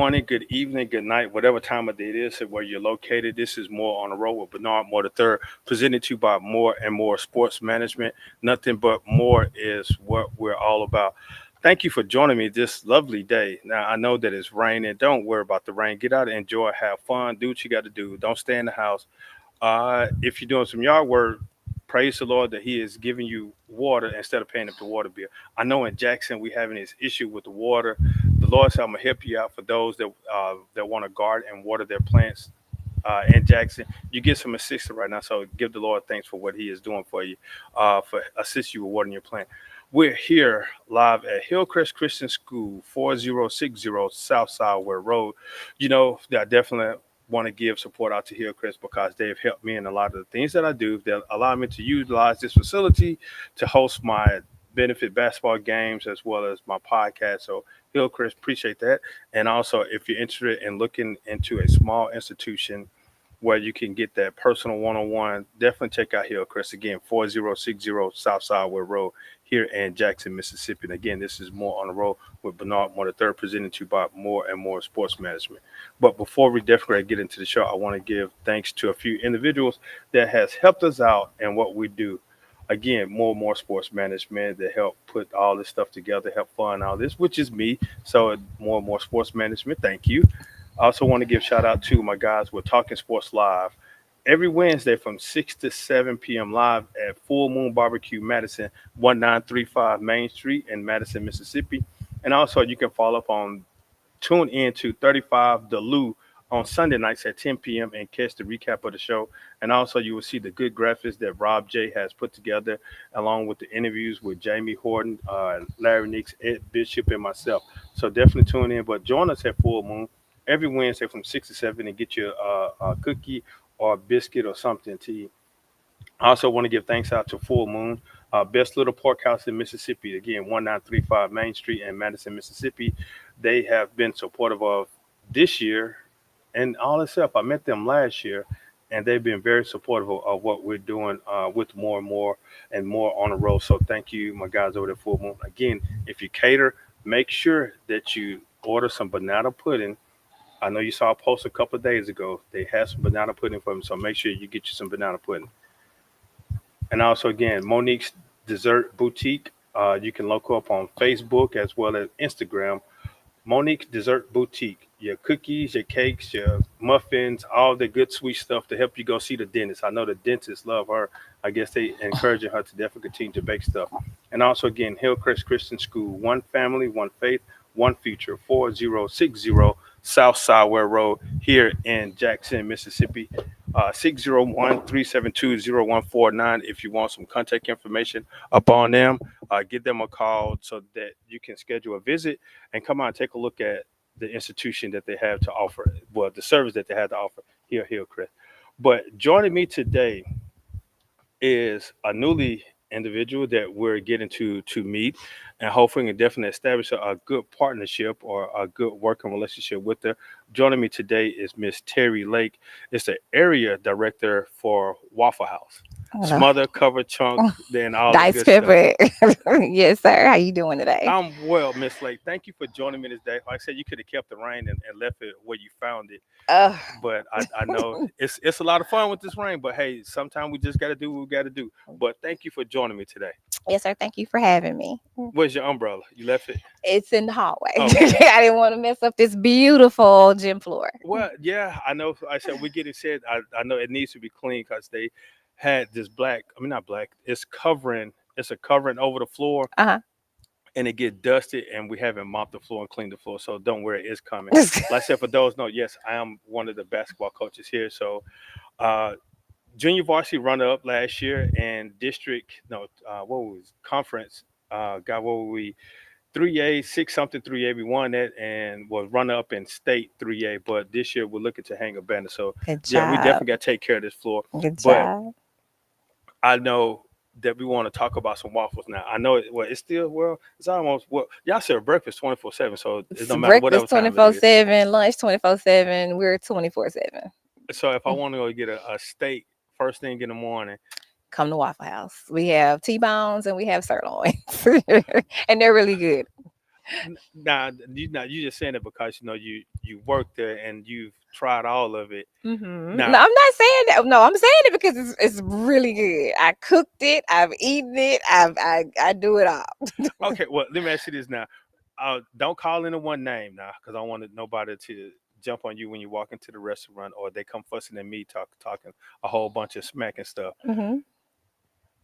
morning, good evening, good night, whatever time of day it is where you're located. This is More on the Road with Bernard Moore the Third, presented to you by More and More Sports Management. Nothing but more is what we're all about. Thank you for joining me this lovely day. Now I know that it's raining. Don't worry about the rain. Get out and enjoy, have fun, do what you got to do. Don't stay in the house. If you're doing some yard work, praise the Lord that He is giving you water instead of paying up the water bill. I know in Jackson we having this issue with the water. The Lord said I'm gonna help you out for those that want to guard and water their plants in Jackson. You get some assistance right now, so give the Lord thanks for what He is doing for you, for assist you with watering your plant. We're here live at Hillcrest Christian School, 4060 South Sideware Road. You know, I definitely want to give support out to Hillcrest because they've helped me in a lot of the things that I do that allow me to utilize this facility to host my benefit basketball games as well as my podcast. So Hillcrest, appreciate that. And also, if you're interested in looking into a small institution where you can get that personal one-on-one, definitely check out Hillcrest. Again, 4060 South Sideway Road here in Jackson, Mississippi. And again, this is More on the Road with Bernard Moore III, presented to you by More and More Sports Management. But before we definitely get into the show, I want to give thanks to a few individuals that has helped us out in what we do. Again, More and More Sports Management that help put all this stuff together, help fund all this, which is me. So More and More Sports Management, thank you. I also want to give shout out to my guys with Talking Sports Live every Wednesday from 6 to 7 p.m. live at Full Moon Barbecue Madison, 1935 Main Street in Madison, Mississippi. And also you can follow up on tune in to 35 The Lou on Sunday nights at 10 p.m. and catch the recap of the show. And also you will see the good graphics that Rob J has put together along with the interviews with Jamie Horton, Larry Nix, Ed Bishop, and myself. So definitely tune in. But join us at Full Moon every Wednesday from 6 to 7 and get you a cookie or a biscuit or something to eat. I also want to give thanks out to Full Moon, Best Little Porkhouse in Mississippi. Again, 1935 Main Street in Madison, Mississippi. They have been supportive of this year and all this stuff. I met them last year, and they've been very supportive of what we're doing with More and More on the road. So thank you, my guys over there, Full Moon. Again, if you cater, make sure that you order some banana pudding. I know you saw a post a couple of days ago. They had some banana pudding for them, so make sure you get you some banana pudding. And also, again, Monique's Dessert Boutique. You can look her up on Facebook as well as Instagram. Monique's Dessert Boutique. Your cookies, your cakes, your muffins, all the good sweet stuff to help you go see the dentist. I know the dentists love her. I guess they encouraging her to definitely continue to bake stuff. And also, again, Hillcrest Christian School. One family, one faith, one future. 4060 South Sideway Road here in Jackson, Mississippi. 601-372-0149 if you want some contact information upon them. Give them a call so that you can schedule a visit and come out and take a look at the institution that they have to offer, well, the service that they have to offer here at Hillcrest. But joining me today is a newly individual that we're getting to meet and hopefully can definitely establish a good partnership or a good working relationship with her. Joining me today is Miss Terry Lake. It's the area director for Waffle House. Hello. Smother, cover, chunk, then all the Dice good stuff. pepper. Yes, sir. How you doing today? I'm well, Miss Lake. Thank you for joining me this day. Like I said, you could have kept the rain and left it where you found it, Uh, but I know it's a lot of fun with this rain. But hey, sometimes we just got to do what we got to do. But thank you for joining me today. yes, sir. Thank you for having me. Where's your umbrella? You left it? It's in the hallway. Okay. I didn't want to mess up this beautiful gym floor. Well, yeah, I know. Like I said we get it said. I know it needs to be clean because they had this black. I mean, not black. It's covering. It's a covering over the floor, Uh and it get dusted, and we haven't mopped the floor and cleaned the floor. So don't worry, it's coming. huh. Like I said, for those know, yes, I am one of the basketball coaches here. So uh, junior varsity runner up last year and district no what was conference got what were we 3A, six something 3A. We won that and was runner up in state 3A. But this year we're looking to hang a banner. So Good yeah, we job. definitely got to take care of this floor. Good But job. I know that we want to talk about some waffles now. I know it's still it's almost y'all serve breakfast 24/7, so it It's don't matter breakfast whatever twenty time it four is. seven, lunch 24/7. We're 24/7. So if I want to go get a steak first thing in the morning. Come to Waffle House. We have T bones and we have sirloins, and they're really good. Now you just saying it because you work there and you've tried all of it. No, Now, I'm not saying that. No, I'm saying it because it's really good. I cooked it. I've eaten it. I do it all. okay, well, let me ask you this now. Don't call anyone name now, because I don't want nobody to jump on you when you walk into the restaurant, or they come fussing at me talking a whole bunch of smack and stuff. Hmm.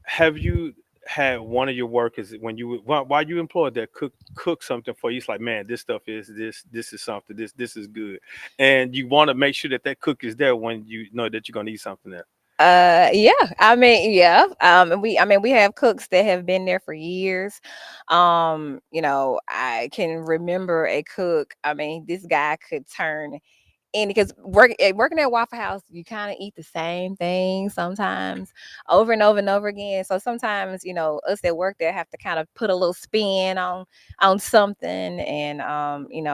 Have you had one of your workers when while you employed there cook something for you? It's like, man, this stuff is this is something, this is good, and you want to make sure that that cook is there when you know that you're gonna eat something there. Yeah. I mean, yeah. And we have cooks that have been there for years. I can remember a cook. I mean, this guy could turn. And because working at Waffle House, you kind of eat the same thing sometimes over and over and over again. So sometimes, us that work there have to kind of put a little spin on something. And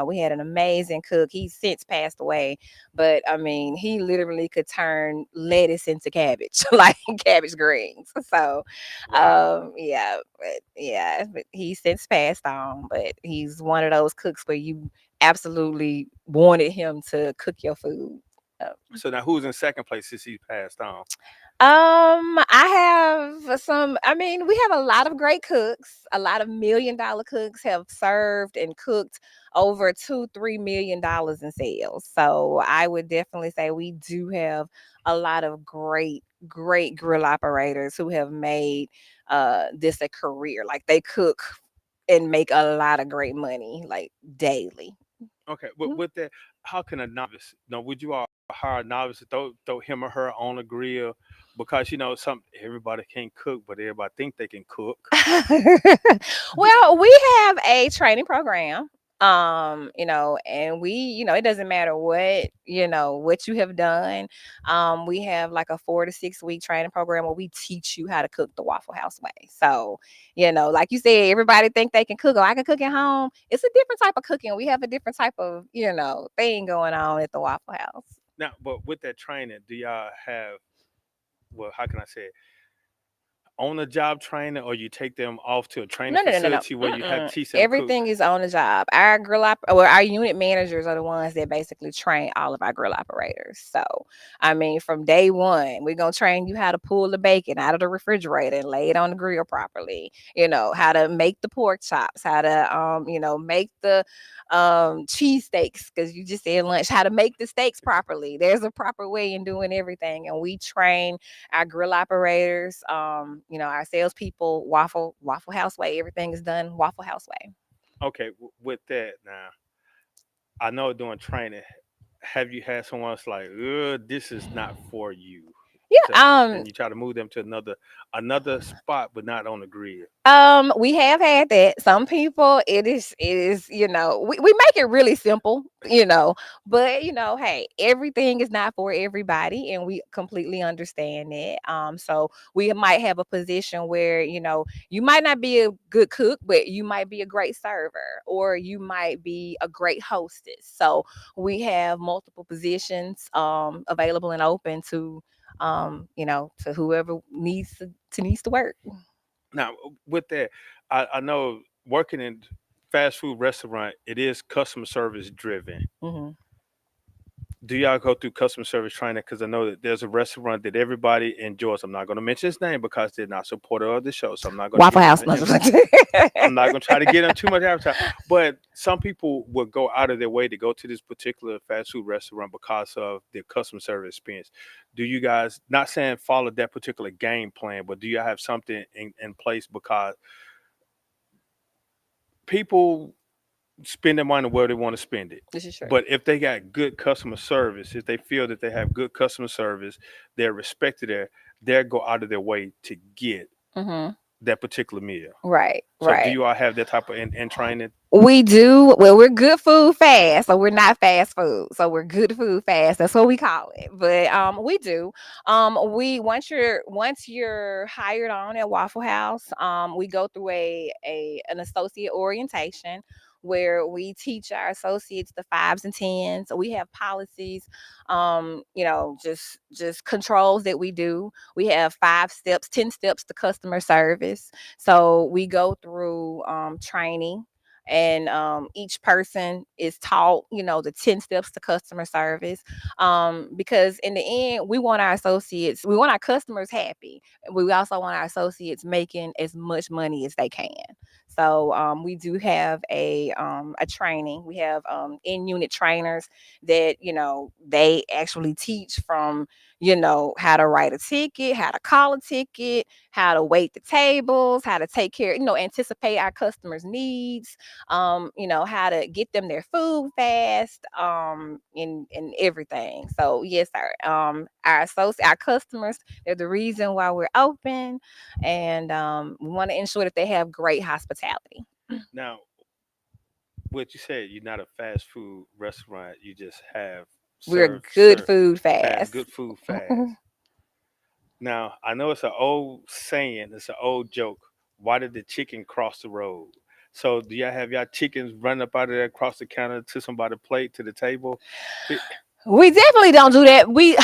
we had an amazing cook. He's since passed away, but I mean, he literally could turn lettuce into cabbage, like cabbage greens. So, Wow. but he's since passed on. But he's one of those cooks where you absolutely wanted him to cook your food. So now, who's in second place since he passed on? I have some. I mean, we have a lot of great cooks. A lot of $1 million cooks have served and cooked over $2-3 million in sales. So I would definitely say we do have a lot of great grill operators who have made this a career. Like they cook and make a lot of great money, like daily. Okay, but with that, how can a novice? Would you all hire a novice to throw him or her on a grill? Because some everybody can't cook, but everybody think they can cook. D- Well, we have a training program. And it doesn't matter what you have done. We have like a 4 to 6 week training program where we teach you how to cook the Waffle House way. So, like you said, everybody think they can cook. Oh, I can cook at home. It's a different type of cooking. We have a different type of, thing going on at the Waffle House. Now, but with that training, do y'all have? Well, how can I say it? On the job training, or you take them off to a training No, no, no, no, no. facility where you have Mm-mm. teach them cook? Everything is on the job. Our unit managers are the ones that basically train all of our grill operators. So, I mean, from day one, we're gonna train you how to pull the bacon out of the refrigerator and lay it on the grill properly. How to make the pork chops, how to make the cheese steaks because you just said lunch. How to make the steaks properly. There's a proper way in doing everything, and we train our grill operators, our salespeople, Waffle House way. Everything is done Waffle House way. Okay, with that now, I know during training, have you had someone that's like, this is not for you, to, Yeah. and you try to move them to another spot, but not on the grid? We have had that. Some people, it is, we make it really simple, but hey, everything is not for everybody, and we completely understand that. So we might have a position where, you might not be a good cook, but you might be a great server, or you might be a great hostess. So we have multiple positions available and open to whoever needs to work. Now, with that, I know working in fast food restaurant, it is customer service driven. Mhm. Do y'all go through customer service training? Because I know that there's a restaurant that everybody enjoys. I'm not going to mention its name because they're not supporter of the show, so I'm not going to Waffle give them House. the I'm not going to try to get them too much advertising. But some people will go out of their way to go to this particular fast food restaurant because of their customer service experience. Do you guys, not saying follow that particular game plan, but do you have something in place? Because people spend their money where they want to spend it. This is true. But if they got good customer service, if they feel that they have good customer service, they're respected there, they'll go out of their way to get Mhm. that particular meal. Right, So do right. you all have that type of in training? We do. Well, we're good food fast, so we're not fast food. So we're good food fast. That's what we call it. But we do. We once you're hired on at Waffle House, we go through an associate orientation where we teach our associates the fives and tens. We have policies, just controls that we do. We have 5 steps, 10 steps to customer service. So we go through training and each person is taught, the 10 steps to customer service. Because in the end, we want our customers happy. We also want our associates making as much money as they can. So we do have a training. We have in unit trainers that they actually teach from how to write a ticket, how to call a ticket, how to wait the tables, how to take care, anticipate our customers' needs, how to get them their food fast, and everything. So yes, sir. Our customers, they're the reason why we're open, and we want to ensure that they have great hospitality. Now, what you said, you're not a fast food restaurant. You just have We're serve good serve food fast, fast. good food fast. Now, I know it's an old saying, it's an old joke. Why did the chicken cross the road? So, do y'all have y'all chickens running up out of there across the counter to somebody's plate to the table? Fi- We definitely don't do that. We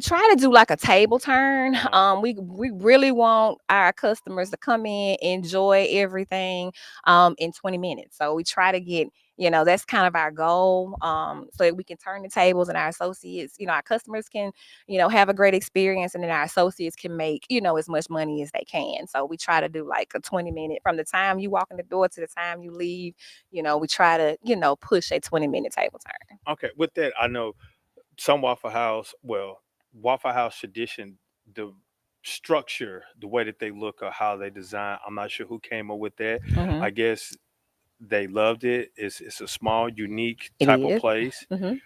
try to do like a table turn. Uh-huh. We really want our customers to come in, enjoy everything in 20 minutes. So we try to get, that's kind of our goal. So that we can turn the tables and our associates, our customers can, have a great experience, and then our associates can make, as much money as they can. So we try to do like a 20-minute from the time you walk in the door to the time you leave. We try to, push a 20-minute table turn. Okay, with that, I know some Waffle House, well, Waffle House tradition, the structure, the way that they look or how they design, I'm not sure who came up with that. Mhm. I guess they loved it. It's a small, unique It type of is. place. Mhm.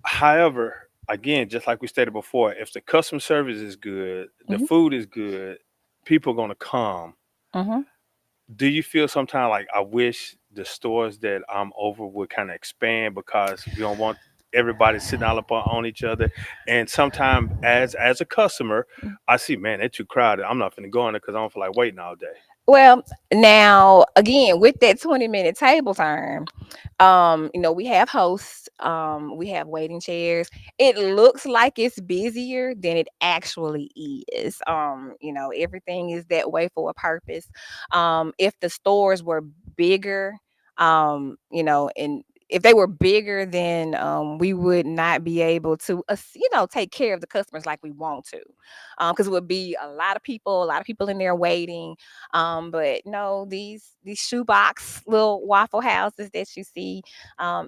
However, again, just like we stated before, if the customer service is good, the Mhm. food is good, people are gonna come. Mhm. Do you feel sometimes like I wish the stores that I'm over would kind of expand because we don't want everybody sitting all up on each other? And sometimes as a customer, I see, man, they're too crowded. I'm not gonna go in there because I don't feel like waiting all day. Well, now again, with that 20-minute table turn, we have hosts, we have waiting chairs. It looks like it's busier than it actually is. Everything is that way for a purpose. If the stores were bigger, and if they were bigger, then we would not be able to, take care of the customers like we want to, because it would be a lot of people in there waiting. But no, these shoebox little waffle houses that you see,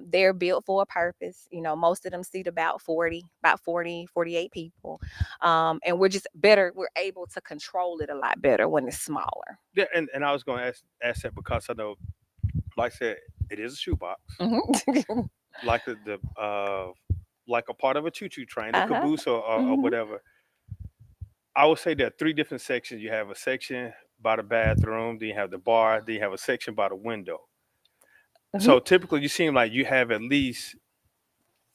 they're built for a purpose. Most of them seat about 48 people. And we're just better, we're able to control it a lot better when it's smaller. Yeah, and I was gonna ask that because I know, like I said, it is a shoebox, Mhm. like like a part of a choo choo train, a Uh-huh. caboose or Mhm. whatever. I would say there are three different sections. You have a section by the bathroom, then you have the bar, then you have a section by the window. Mhm. So typically, you seem like you have at least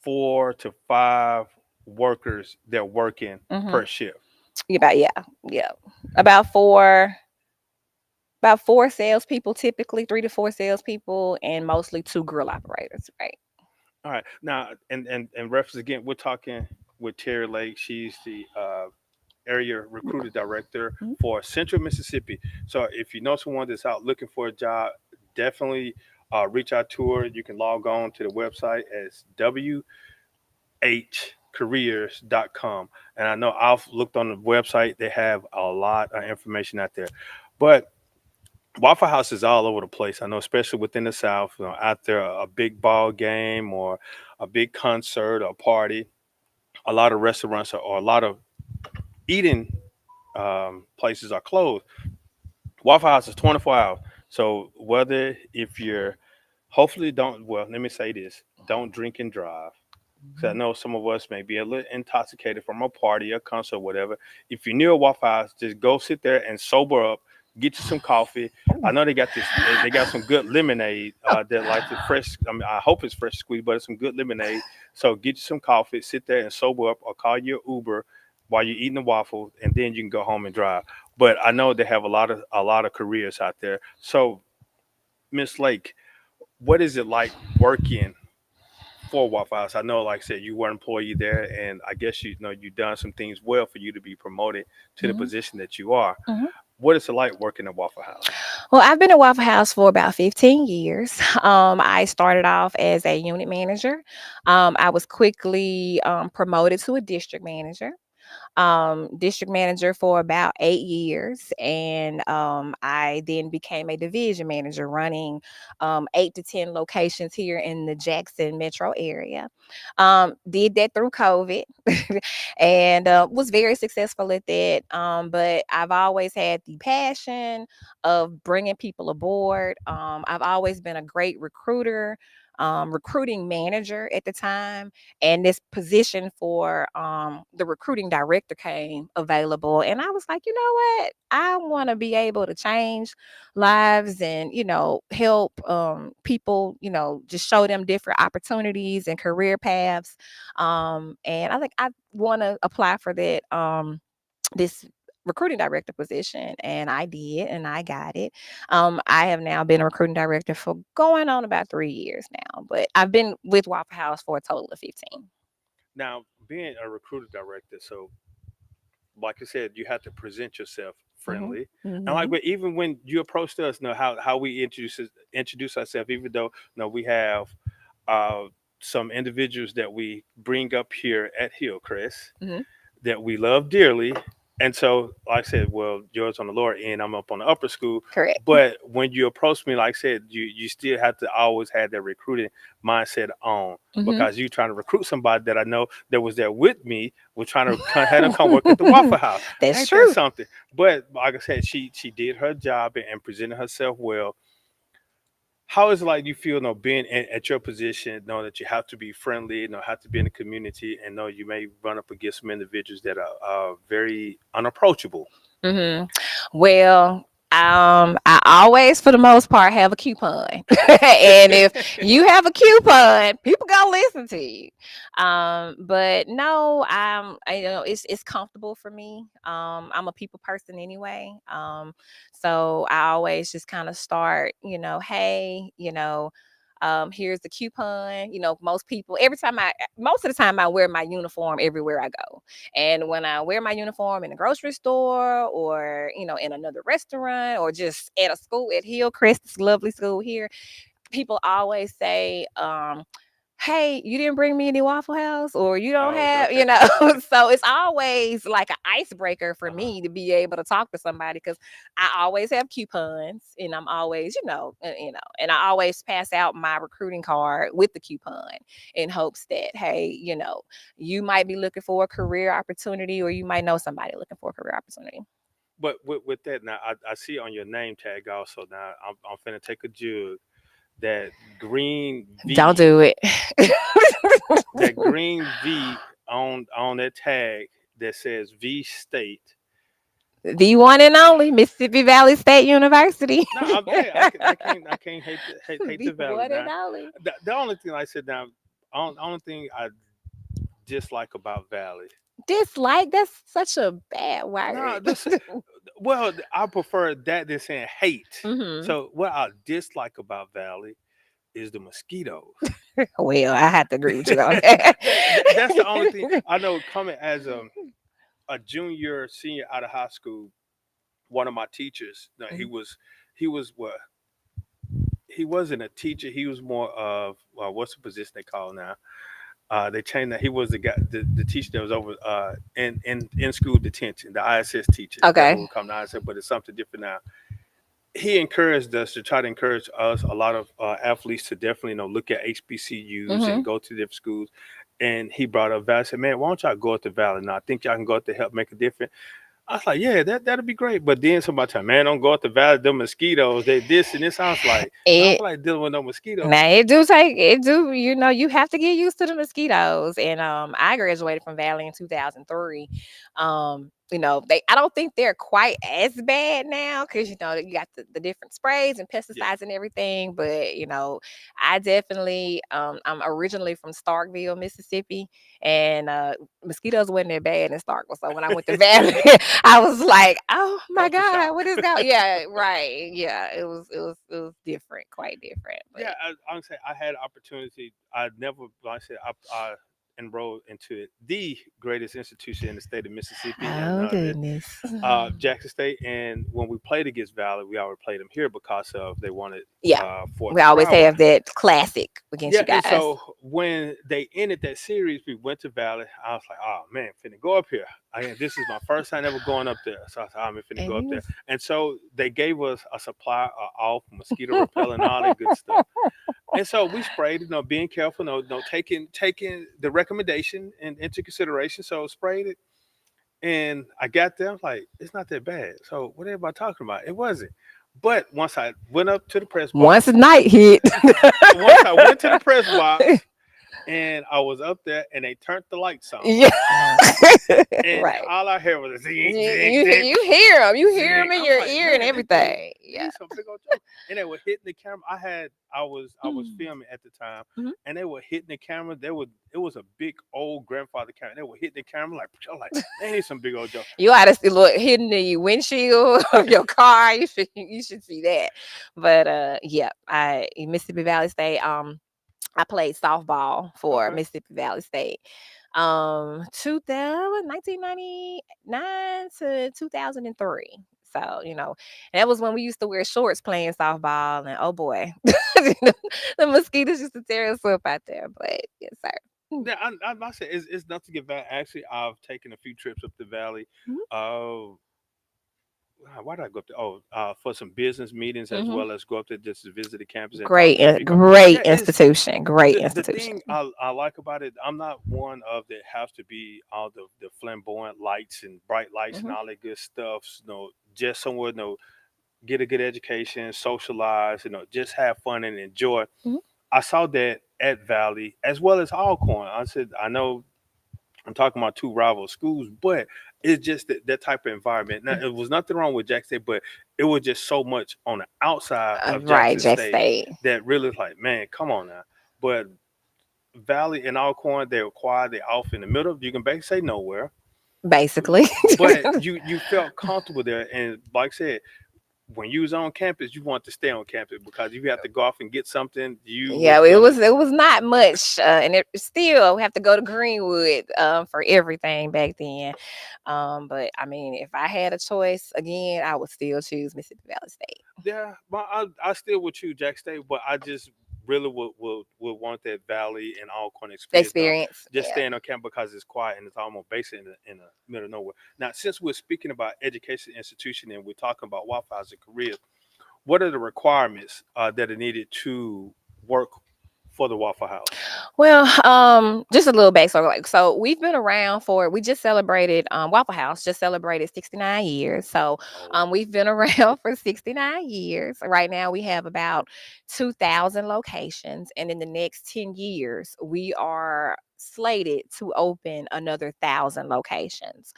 4 to 5 workers that working Mhm. per shift. Yeah. About four about four salespeople, typically 3 to 4 salespeople, and mostly two grill operators, right? All right, now and reference again, we're talking with Terry Lake. She's the area recruiter director Mhm. for Central Mississippi. So if you know someone that's out looking for a job, definitely reach out to her. You can log on to the website as whcareers.com. And I know I've looked on the website, they have a lot of information out there. But Waffle House is all over the place. I know, especially within the South, out there, a big ball game or a big concert or party, a lot of restaurants or a lot of eating places are closed. Waffle House is 24 hours. So whether if you're hopefully don't well, let me say this, don't drink and drive. So I Mhm. know some of us may be a little intoxicated from a party, a concert, whatever. If you're near a Waffle House, just go sit there and sober up. Get you some coffee. I know they got this. They got some good lemonade. That like the fresh. I mean, I hope it's fresh squeezed, but it's some good lemonade. So get you some coffee. Sit there and sober up, or call your Uber while you're eating the waffles, and then you can go home and drive. But I know they have a lot of careers out there. So Miss Lake, what is it like working for Waffle House? I know, like I said, you were an employee there, and I guess you know you've done some things well for you to be promoted to the Mhm. position that you are. Mhm. What is it like working at Waffle House? Well, I've been at Waffle House for about 15 years. I started off as a unit manager. I was quickly promoted to a district manager for about 8 years. And I then became a division manager running 8 to 10 locations here in the Jackson metro area. Did that through COVID and was very successful at that. But I've always had the passion of bringing people aboard. I've always been a great recruiter. Recruiting manager at the time, and this position for the recruiting director came available, and I was like, you know what, I want to be able to change lives and help people, just show them different opportunities and career paths. And I think I want to apply for that this recruiting director position, and I did, and I got it. I have now been a recruiting director for going on about 3 years now, but I've been with Waffle House for a total of 15. Now, being a recruiter director, so like I said, you have to present yourself Hmm. friendly. And like, Hmm. but even when you approached us, how we introduce ourselves, even though we have uh, some individuals that we bring up here at Hillcrest Hmm. that we love dearly. And so, like I said, well, yours on the lower end, I'm up on the upper school. Correct. But when you approach me, like I said, you still have to always have that recruiting mindset on, Hmm. because you trying to recruit somebody that I know that was there with me, was trying to have them come work at the Waffle House. That's Ain't that true. something? But like I said, she did her job and presented herself well. How is it like you feel, being at your position, knowing that you have to be friendly, have to be in the community, and know you may run up against some individuals that are very unapproachable? Hmm. Well, I always, for the most part, have a coupon, and if you have a coupon, people gonna listen to you. But no, it's comfortable for me. I'm a people person anyway. So I always just kind of start, hey, here's the coupon. Most people, most of the time, I wear my uniform everywhere I go. And when I wear my uniform in a grocery store or, in another restaurant or just at a school at Hillcrest, this lovely school here, people always say, hey, you didn't bring me any Waffle House, or you don't Oh, have, okay. so it's always like an icebreaker for me to be able to talk to somebody because I always have coupons and I'm always, and I always pass out my recruiting card with the coupon in hopes that, hey, you might be looking for a career opportunity or you might know somebody looking for a career opportunity. But with that now, I see on your name tag also. Now I'm finna take a jug. That green Don't V, do it. that green V on that tag that says V State. The one and only Mississippi Valley State University. No, hey, I can't hate the The valley one and now. only. The only thing I said now, only thing I dislike about Valley. Dislike, that's such a bad No, word. this well, I prefer that than saying hate. Hmm. So what I dislike about Valley is the mosquitoes. Well, I have to agree with you on That's the only thing that. I know. Coming as a junior, senior out of high school, one of my teachers, no, he was what, he wasn't a teacher. He was more of, what's the position they call now? They changed that. He was the guy, the teacher that was over in school detention, the ISS teacher. That's what Okay. we call the ISS, but it's something different now. He encouraged us to try to encourage us, a lot of athletes, to definitely look at HBCUs and Hmm. go to different schools. And he brought up Valley. I said, "Man, why don't y'all go to Valley? Now I think y'all can go out to help make a difference." I was like, "Yeah, that'll be great." But then somebody told me, "Man, don't go out to Valley. Them mosquitoes, they this and this." I was like, "I don't It feel like dealing with no mosquitoes." Now it do, you have to get used to the mosquitoes. And I graduated from Valley in 2003. I don't think they're quite as bad now because you got the different sprays and Yeah. pesticides and everything. But I definitely I'm originally from Starkville, Mississippi, and mosquitoes wasn't that bad in Starkville. So when I went to Valley, I was like, oh my Culture God, shock. what is going? Yeah, right. Yeah, it was different, quite different. But Yeah, I say I had opportunity. I never, like I said, I enrolled into the greatest institution in the state of Mississippi, and Oh goodness. Jackson State. And when we played against Valley, we already played them here because of they wanted Yeah, Fourth we of always Broward. have that classic against Yeah, you and guys. so when they ended that series, we went to Valley. I was like, "Oh man, finna go up here. This is my first time ever going up there." So I said, "I'm finna And go up you there." And so they gave us a supply of off mosquito repellent, all that good stuff. And so we sprayed, being careful, taking the recommendation into consideration. So sprayed it, and I got there. I was like, "It's not that bad." So what everybody talking about? It wasn't. But once I went up to the press once box, the night hit. once I went to the press box, and I was up there, and they turned the lights on, Yeah. and Right. all I heard was a zing, You, zing, you zing, you hear them. You hear zing. them in I'm your like, ear and man, everything. Yeah. these some big old jokes. And they were hitting the camera. I was Mm. filming at the time, Mhm. and they were hitting the camera. It was a big old grandfather camera. They were hitting the camera like, I'm like, they need some big old jokes. You ought to see look hidden in the windshield of your car. You should see that. But yeah, I in Mississippi Valley State. I played softball for Okay. Mississippi Valley State. 1999 to 2003. So, and that was when we used to wear shorts playing softball. And oh boy, the mosquitoes used to tear us up out there. But yes, sir. Mm. Yeah, I say it's nothing to get back. Actually, I've taken a few trips up the valley. Mhm. Uh, why did I go up there? Oh, for some business meetings as Mhm. well as go up there just to visit the campus and talk Great, to the people. great Yeah, it's institution. Great the institution. thing I like about it. I'm not one of that has to be all the flamboyant lights and bright lights and Mhm. all that good stuff. Just somewhere, get a good education, socialize, just have fun and enjoy. Mhm. I saw that at Valley as well as Alcorn. I said, I know I'm talking about two rival schools, but it's just that type of environment. Now, it was nothing wrong with Jackson State, but it was just so much on the outside of Right, Jackson Jack State State. that really is like, man, come on now. But Valley and Alcorn, they're quiet, they're off in the middle. You can basically say nowhere, Basically. but you felt comfortable there. And like I said, when you was on campus, you want to stay on campus because if you have to go off and get something, you was Yeah, it gonna. was it was not much, and it still have to go to Greenwood for everything back then. But I mean, if I had a choice again, I would still choose Mississippi Valley State Yeah, but I still would choose Jack State, but I just really would want that Valley and Alcorn experience. No, experience. just Yeah. staying on campus because it's quiet and it's almost based in the middle of nowhere. Now, since we're speaking about education institution and we're talking about Waffle House and careers, what are the requirements that are needed to work for the Waffle House? Well, just a little backstory. Like, so we've been around for. We just celebrated. Waffle House just celebrated 69 years. So, Oh, we've been around for 69 years. Right now, we have about 2,000 locations, and in the next 10 years, we are slated to open another 1,000 locations.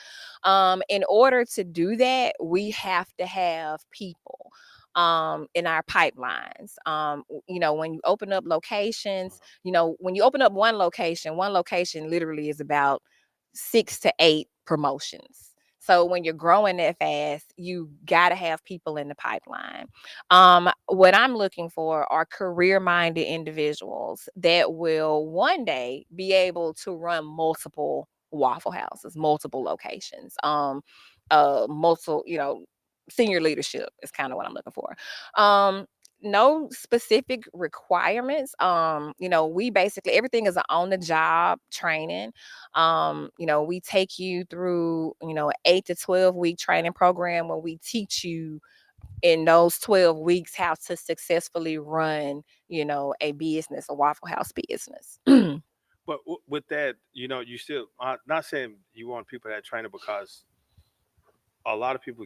In order to do that, we have to have people in our pipelines. When you open up locations, when you open up one location literally is about 6 to 8 promotions. So when you're growing that fast, you got to have people in the pipeline. What I'm looking for are career-minded individuals that will one day be able to run multiple Waffle Houses, multiple locations, multiple, senior leadership is kind of what I'm looking for. Um, no specific requirements. We basically everything is on the job training. We take you through, 8 to 12 week training program where we teach you in those 12 weeks how to successfully run, a business, a Waffle House business. but with that, you still not saying you want people that train it because a lot of people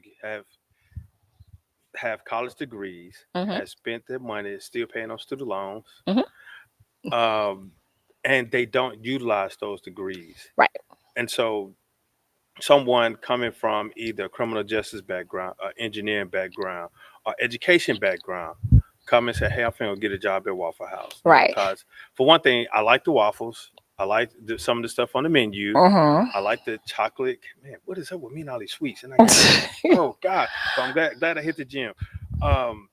have college degrees, Hmm. has spent their money, still paying on student loans, Hmm. um, and they don't utilize those degrees. Right. And so, someone coming from either criminal justice background, or engineering background, or education background, come and say, "Hey, I'm finna go get a job at Waffle House." Right. Because for one thing, I like the waffles. I like some of the stuff on the menu. Hmm. I like the chocolate. Man, what is up with me and all these sweets? And I got, oh God! So I'm glad I hit the gym. Um,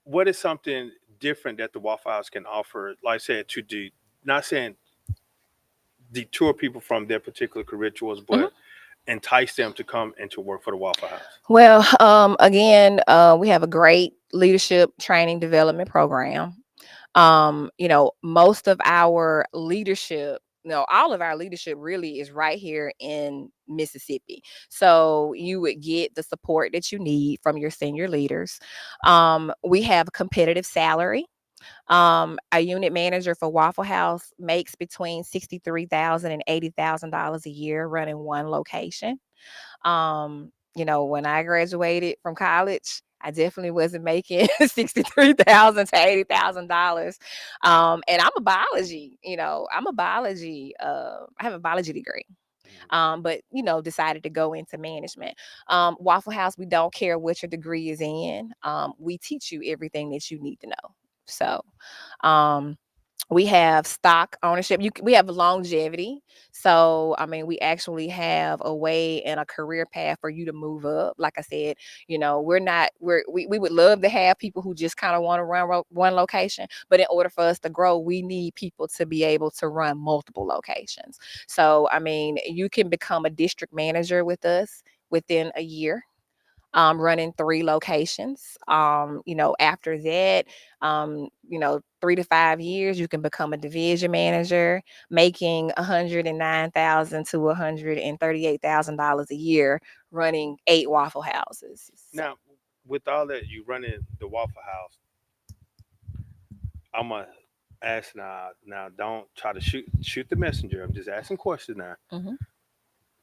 what is something different that the Waffle House can offer? Like I said, to do not saying detour people from their particular career choice, but entice them to come and to work for the Waffle House? Well, again, we have a great leadership training development program. Most of our leadership, all of our leadership really is right here in Mississippi. So you would get the support that you need from your senior leaders. We have a competitive salary. A unit manager for Waffle House makes between $63,000 and $80,000 a year running one location. When I graduated from college, I definitely wasn't making $63,000 to $80,000. And I'm a biology, I have a biology degree. But decided to go into management. Waffle House, we don't care what your degree is in. We teach you everything that you need to know. So, um, we have stock ownership. We have longevity. So, I mean, we actually have a way and a career path for you to move up. Like I said, we would love to have people who just kind of want to run one location. But in order for us to grow, we need people to be able to run multiple locations. So, I mean, you can become a district manager with us within a year, running 3 locations. After that, 3 to 5 years, you can become a division manager, making $109,000 to $138,000 a year, running 8 Waffle Houses. Now, with all that you running the Waffle House, I'm gonna ask now. Now, don't try to shoot the messenger. I'm just asking questions now. Mhm.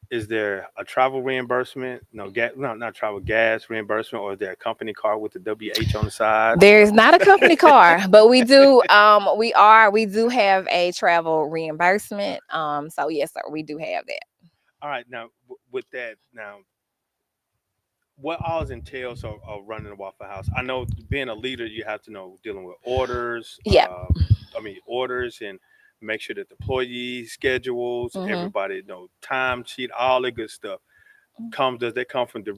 Is there a travel reimbursement? No, not travel, gas reimbursement, or is there a company car with the WH on the side? There's not a company car, but we do. We do have a travel reimbursement. So yes, sir, we do have that. All right, now with that, now what all entails of running a Waffle House? I know being a leader, you have to know dealing with orders. Yeah. Orders and make sure that the employee schedules, Mhm. everybody know time sheet, all the good stuff. Does that come from the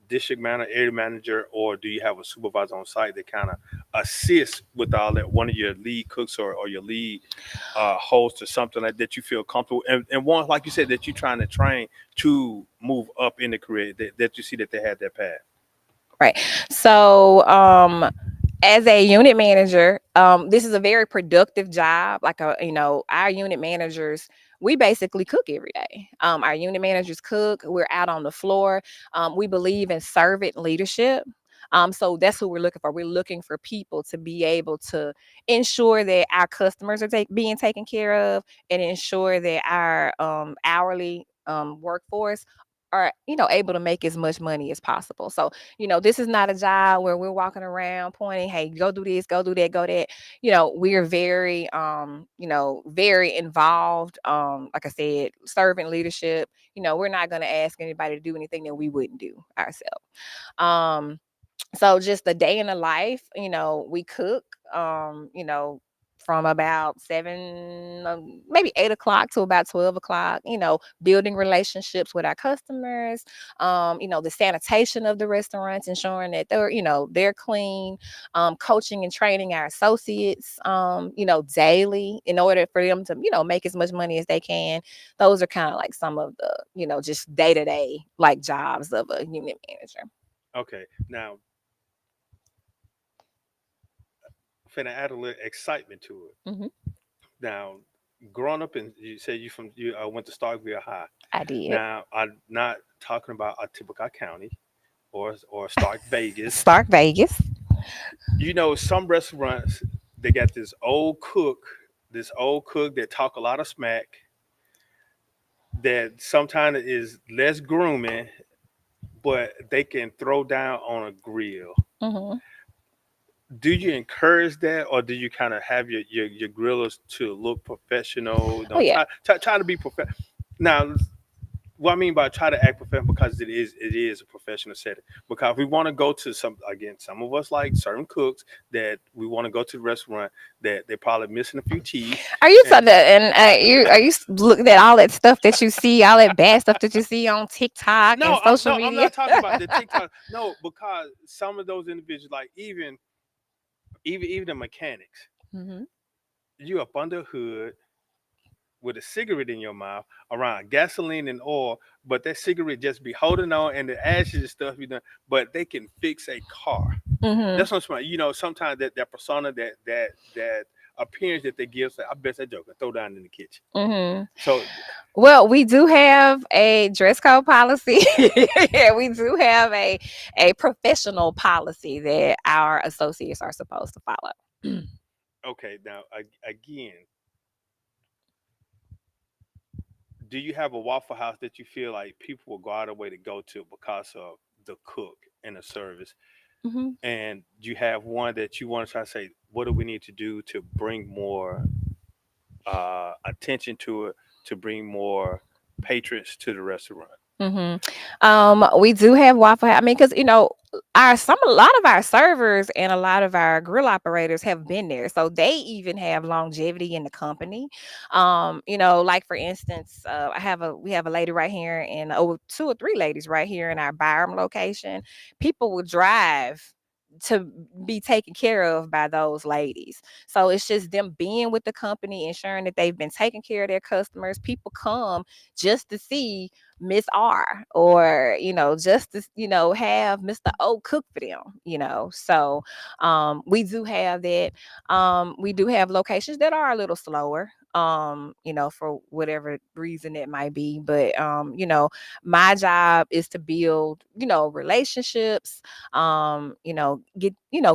district manager, area manager, or do you have a supervisor on site that kind of assists with all that? One of your lead cooks or your lead host or something like that you feel comfortable and one like you said that you're trying to train to move up in the career that you see that they had that path. Right. So, as a unit manager, this is a very productive job. Our unit managers, we basically cook every day. Our unit managers cook. We're out on the floor. We believe in servant leadership. So that's who we're looking for. We're looking for people to be able to ensure that our customers are being taken care of, and ensure that our hourly workforce are able to make as much money as possible. So this is not a job where we're walking around pointing, hey, go do this, go do that, go that. We're very, very involved. Like I said, servant leadership. We're not going to ask anybody to do anything that we wouldn't do ourselves. So just the day in the life, we cook, from about 7, maybe 8 o'clock to about 12 o'clock, building relationships with our customers, the sanitation of the restaurants, ensuring that they're clean, coaching and training our associates, daily in order for them to, make as much money as they can. Those are kind of like some of the, just day-to-day like jobs of a unit manager. Okay, now finna add a little excitement to it. Hmm. Now, growing up in you say you went to Starkville High. I did. Now, I'm not talking about a typical county or Stark Vegas. Stark Vegas. Some restaurants they got this old cook that talk a lot of smack. That sometimes is less grooming, but they can throw down on a grill. Hmm. Do you encourage that, or do you kind of have your grillers to look professional? Oh yeah. Try to be professional. Now, what I mean by try to act professional because it is a professional setting. Because we want to go to some of us like certain cooks that we want to go to the restaurant that they're probably missing a few teeth. Are you talking and are you looking at all that stuff that you see, all that bad stuff that you see on TikTok and No, social I'm media? not talking about the TikTok. No, because some of those individuals, like even the mechanics, Hmm. you up under the hood, with a cigarette in your mouth around gasoline and oil, but that cigarette just be holding on and the ashes and stuff be done, but they can fix a car. Mm-hmm. That's what I'm saying. Sometimes that persona, that appearance that they give, say, I bet that joker throw down in the kitchen. Mm-hmm. So Well, we do have a dress code policy. Yeah, we do have a professional policy that our associates are supposed to follow. okay, now again, do you have a Waffle House that you feel like people will go out of the way to go to because of the cook and the service? Mm-hmm. And do you have one that you want to try to say, what do we need to do to bring more attention to it, to bring more patrons to the restaurant? We do have Waffle House. I mean, because a lot of our servers and a lot of our grill operators have been there, so they even have longevity in the company. Like for instance, we have a lady right here, and over two or three ladies right here in our Byram location. People will drive to be taken care of by those ladies. So it's just them being with the company, ensuring that they've been taking care of their customers. People come just to see Miss R, or just to have Mr. O cook for them. So we do have that. We do have locations that are a little slower, for whatever reason it might be, but my job is to build relationships,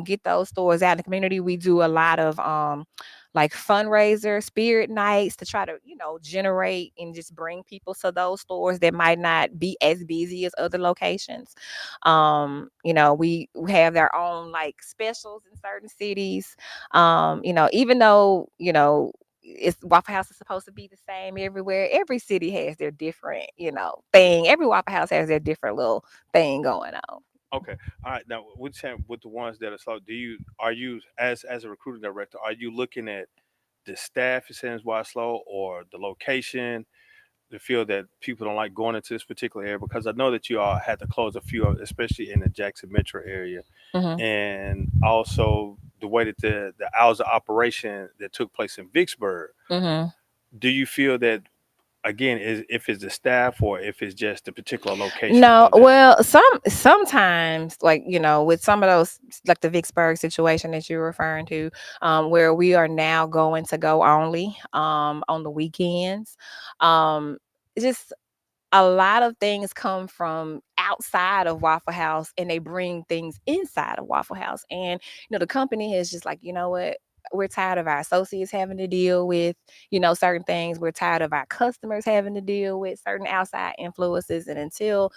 get those stores out in the community. We do a lot of like fundraiser spirit nights to try to generate and just bring people to those stores that might not be as busy as other locations. We have their own like specials in certain cities. Even though it's Waffle House is supposed to be the same everywhere, every city has their different thing. Every Waffle House has their different little thing going on. Okay. All right. Now, with the ones that are slow, are you as a recruiting director, are you looking at the staff is saying why it's slow, or the location, the feel that people don't like going into this particular area? Because I know that you all had to close a few, especially in the Jackson metro area, Hmm. and also the way that the hours of operation that took place in Vicksburg. Hmm. Do you feel that again is if it's the staff or if it's just the particular location No, of that? well, sometimes, like with some of those, like the Vicksburg situation that you're referring to, where we are now going to go only on the weekends. It's just a lot of things come from outside of Waffle House, and they bring things inside of Waffle House. And the company is just like, you know what? We're tired of our associates having to deal with, certain things. We're tired of our customers having to deal with certain outside influences. And until,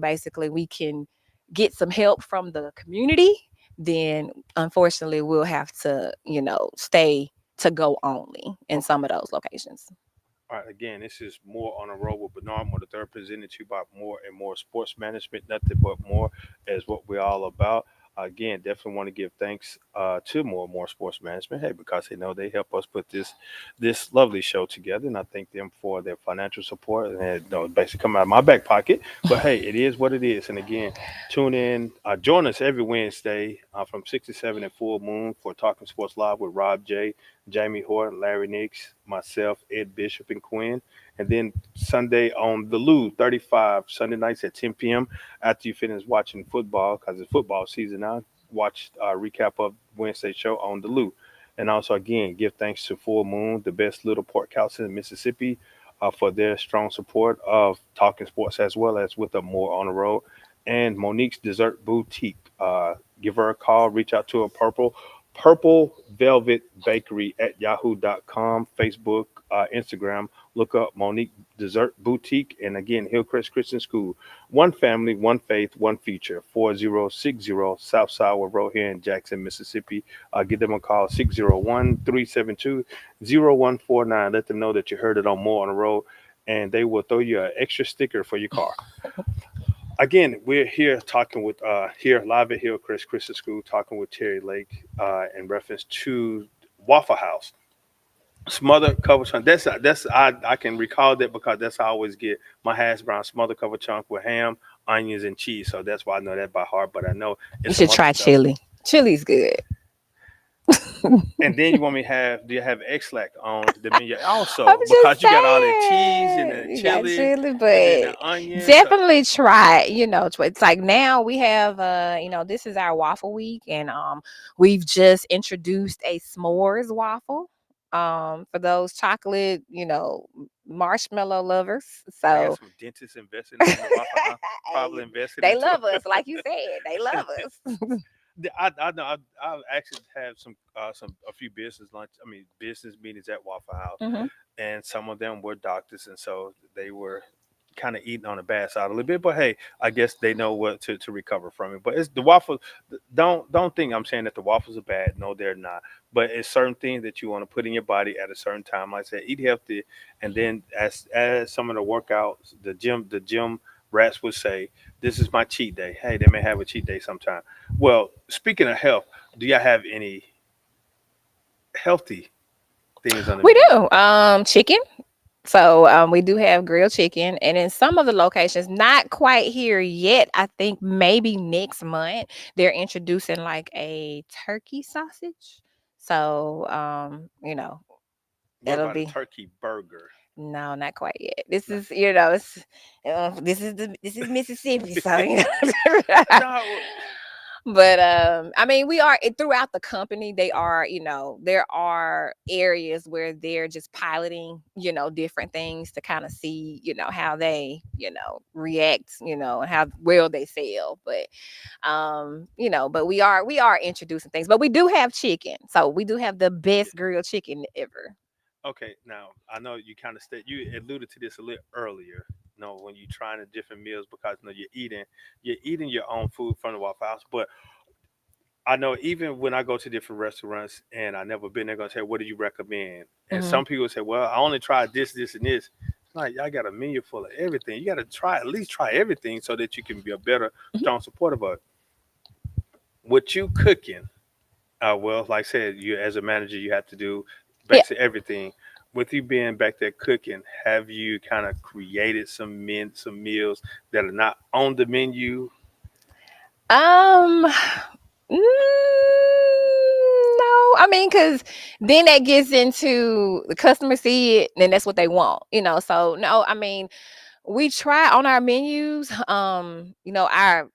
basically we can get some help from the community, then unfortunately we'll have to, stay to go only in Okay. some of those locations. All right, again, this is more on a roll with Bernard Moore the third, presented to you by More and More Sports Management. Nothing but more is what we're all about. Again, definitely want to give thanks to More and More Sports Management. Hey, because they know they help us put this lovely show together, and I thank them for their financial support. And basically come out of my back pocket, but hey, it is what it is. And again, tune in, join us every Wednesday from 6 to 7 at Full Moon for Talking Sports Live with Rob J, Jamie Horton, Larry Nix, myself, Ed Bishop, and Quinn. And then Sunday on the Lou 35, Sunday nights at 10 p.m. after you finish watching football, because it's football season now. Watch a recap of Wednesday show on the Lou. And also, again, give thanks to Full Moon, the best little pork house in Mississippi, for their strong support of Talking Sports as well as with a More on the Road. And Monique's Dessert Boutique. Give her a call, reach out to her Purple Velvet Bakery at yahoo.com, Facebook, Instagram. Look up Monique Dessert Boutique. And again, Hillcrest Christian School. One family, one faith, one future. 4060 South Sour Road here in Jackson, Mississippi. Give them a call, 601-372-0149. Let them know that you heard it on More on the Road, and they will throw you an extra sticker for your car. Again, we're here talking with here live at Hillcrest Christian School, talking with Terry Lake in reference to Waffle House. Smothered cover chunk. I can recall that because that's how I always get my hash brown smothered cover chunk with ham, onions, and cheese. So that's why I know that by heart. But I know You it's some should other try stuff. chili. Chili's good. And then you want me to have, do you have X-Lac on the menu I'm also? just Because you got all that cheese and saying, the you got chili chili, and then the but onions. So, definitely try it. It's like now we have, this is our waffle week, and we've just introduced a s'mores waffle. For those chocolate, marshmallow lovers. I had So some dentists investing in the Waffle House, probably hey, invested they into love us, it. like you said, they love us. I know I actually have some a few business lunch. I mean business meetings at Waffle House, Hmm. and some of them were doctors, and so they were kind of eating on the bad side a little bit. But hey, I guess they know what to recover from it. But it's the waffle. Don't think I'm saying that the waffles are bad. No, they're not. But it's certain things that you want to put in your body at a certain time. Like I said, eat healthy, and then as some of the workouts, the gym rats would say, "This is my cheat day." Hey, they may have a cheat day sometime. Well, speaking of health, do y'all have any healthy things on the We menu? do. Chicken. So we do have grilled chicken, and in some of the locations, not quite here yet. I think maybe next month they're introducing like a turkey sausage. So What it'll about a be turkey burger? no, not quite yet. This No. is this is Mississippi, so No, But I mean, we are throughout the company. They are, there are areas where they're just piloting, different things to kind of see, how they, react, and how well they sell. But we are introducing things. But we do have chicken, so we do have the yeah. best grilled chicken ever. Okay, now I know you kind of you alluded to this a little earlier. When you're trying the different meals because you're eating your own food from the Waffle House. But I know even when I go to different restaurants and I never been, they're gonna say, "What do you recommend?" And Hmm. some people say, "Well, I only tried this, this, and this." It's like y'all got a menu full of everything. You got to try at least try everything so that you can be a better, strong supporter of it. What you cooking? Well, like I said, you as a manager, you have to do Yeah. basically everything. With you being back there cooking, have you kind of created some meals that are not on the menu? Um. No, I mean, because then that gets into the customer see it, and that's what they want. So no, I mean, we try on our menus. Our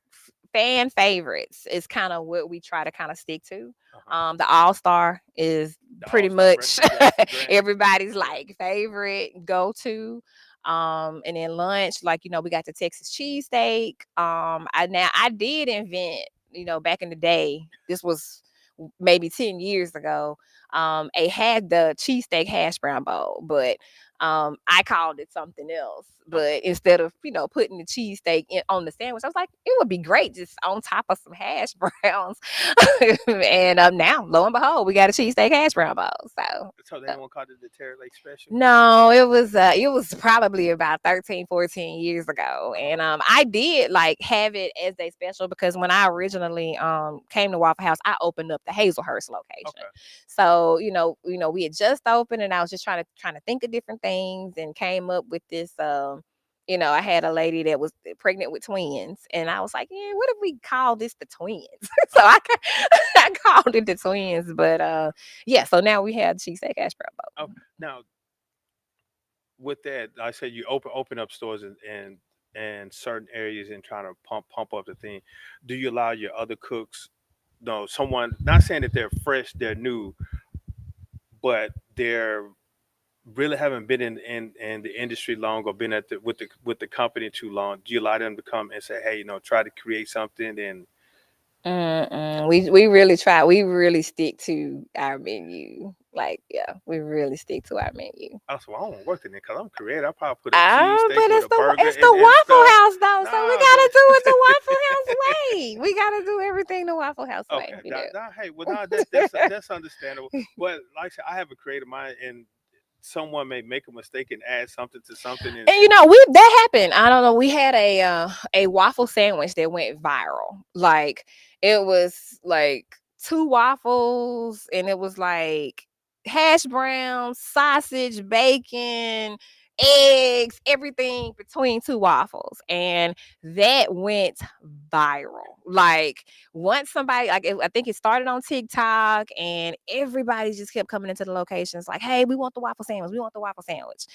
fan favorites is kind of what we try to kind of stick to. Uh-huh. The All Star is The All pretty Star much breakfast, yeah, the grand, everybody's yeah. like favorite go to. And then lunch, like we got the Texas cheesesteak. I did invent, back in the day. This was maybe 10 years ago. I had the cheesesteak hash brown bowl, but I called it something else. Okay. But instead of, putting the cheesesteak on the sandwich, I was like, it would be great just on top of some hash browns. And now, lo and behold, we got a cheesesteak hash brown bowl. So So they uh, won't call it the Terry Lake Special. no, it was probably about 13, 14 years ago. And Okay. I did like have it as a special because when I originally came to Waffle House, I opened up the Hazelhurst location. Okay. So, we had just opened and I was just trying to think of different things and came up with this I had a lady that was pregnant with twins, and I was like, "Yeah, what if we call this the twins?" So Uh-huh. I called it the twins, but yeah. So now we have cheesesteak hash brown Oh, bowl. now with that, I said you open up stores and certain areas and trying to pump up the thing. Do you allow your other cooks, no, someone not saying that they're fresh, they're new, but they're really haven't been in the industry long or been at with the company too long? Do you allow them to come and say, hey, try to create something? And Mm-mm. We really try. We really stick to our menu. Like, yeah, we really stick to our menu. I said, well, I don't work in it because I'm creative. I probably put a cheesesteak But with it's a the burger it's the and Waffle stuff. House though, so we No, gotta do it the Waffle House way. We gotta do everything the Waffle House way. okay, We do. hey, well, no, that's understandable. But like I said, I have a creative mind, and someone may make a mistake and add something to something, And we that happened. I don't know. We had a waffle sandwich that went viral. Like it was like two waffles, and it was like hash browns, sausage, bacon, eggs, everything between two waffles. And that went viral. Like once somebody, I think it started on TikTok, and everybody just kept coming into the locations like, hey, we want the waffle sandwich. We want the waffle sandwich.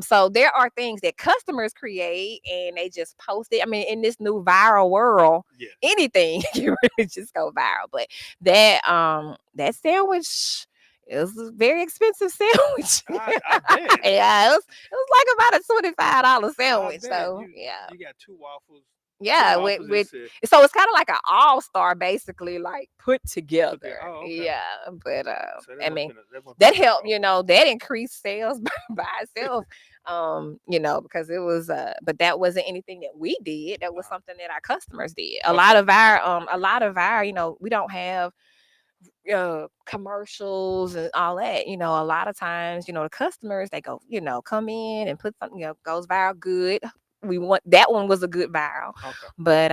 So there are things that customers create and they just post it. I mean, in this new viral world, Yeah. anything can really just go viral. But that sandwich, it was a very expensive sandwich. I bet. Yeah, it was like about a $25 I sandwich. bet So yeah. you got two waffles. Yeah, Waffles with is so it's kind of like an all-star basically like put put together. there. Oh, okay. Yeah, but So I mean that must that been a helped, waffle. that increased sales by itself. Because it was but that wasn't anything that we did. That was Uh-huh. something that our customers did. Okay. A lot of our, we don't have commercials and all that. A lot of times, the customers, they go, come in and put something, goes viral good. We want that one was a good viral. Okay. But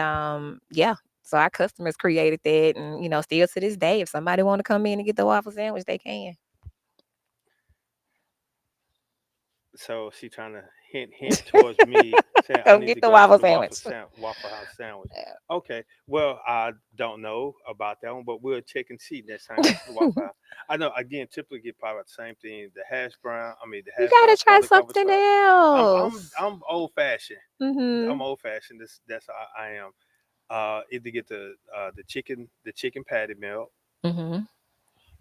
yeah. So our customers created that, and still to this day, if somebody want to come in and get the waffle sandwich, they can. So she trying to hint towards me saying I Go need to get the go to waffle the sandwich. Waffle House sandwich. Yeah. Okay. Well, I don't know about that one, but we'll check and see next time I go to the Waffle House. I know again, typically get probably the same thing. The hash brown. I mean, the You hash gotta brown try smothered cover something chocolate. else. I'm old fashioned. Mm-hmm. I'm old fashioned. That's how I am. Either get the chicken patty melt Mm-hmm.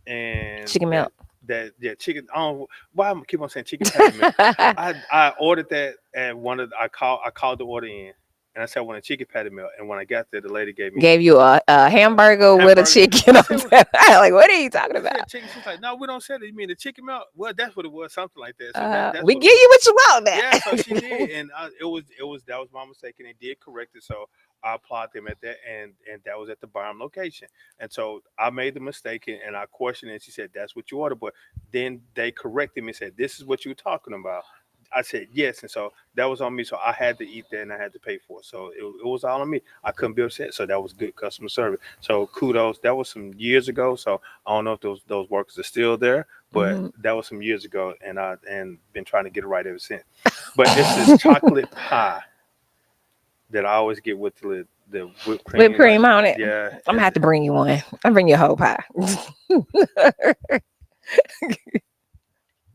and Chicken milk. that yeah chicken. I don't why I keep on saying chicken patty melt. I ordered that at I called the order in and I said I want a chicken patty melt, and when I got there the lady gave me Gave you a hamburger with a hamburger. chicken I on said top. Like, what are you talking I about? said chicken. She's like, no, we don't say that. You mean the chicken melt? Well, that's what it was, something like that. So that's We what it give was. you what you want Yeah, so she now. did, and it was that was my mistake, and they did correct it. So I applaud them at that, and that was at the bottom location. And so I made the mistake, and I questioned it. And she said that's what you ordered, but then they corrected me and said this is what you were talking about. I said yes, and so that was on me. So I had to eat that, and I had to pay for it. So it was all on me. I couldn't be upset. So that was good customer service. So kudos. That was some years ago. So I don't know if those workers are still there, but Mhm. that was some years ago, and I and been trying to get it right ever since. But it's this chocolate pie that I always get with the whipped Whipped cream. Like cream on it. yeah, I'm gonna have to bring you one. I'll bring you a whole pie.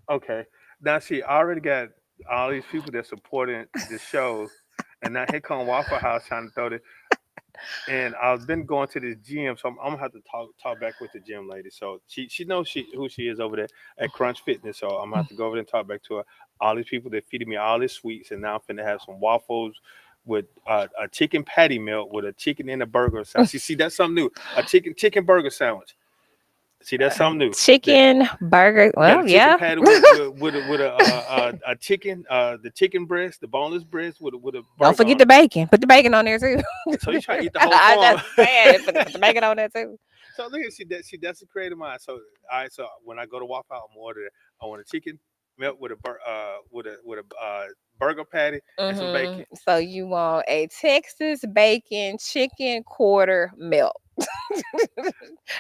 okay. Now see, I already got all these people that supporting the show, and now here come Waffle House trying to throw the. And I've been going to this gym, so I'm gonna have to talk back with the gym lady. So she knows who she is over there at Crunch Fitness. So I'm gonna have to go over there and talk back to her. All these people that feeding me all these sweets, and now I'm finna have some waffles with a chicken patty melt with a chicken and a burger sandwich. See, that's something new. A chicken burger sandwich. See, that's something new. That Chicken burger. you got a Well, chicken yeah. patty with a chicken the chicken breast, the boneless breast with a Don't burger forget on the it. bacon. Put the bacon on there too. So you try to eat the whole I farm. just saying, put the bacon on there too. So look at see that's a creative mind. So all right, so when I go to Waffle House, I'm order I want a chicken melt with a burger patty and some bacon. So you want a Texas bacon chicken quarter melt.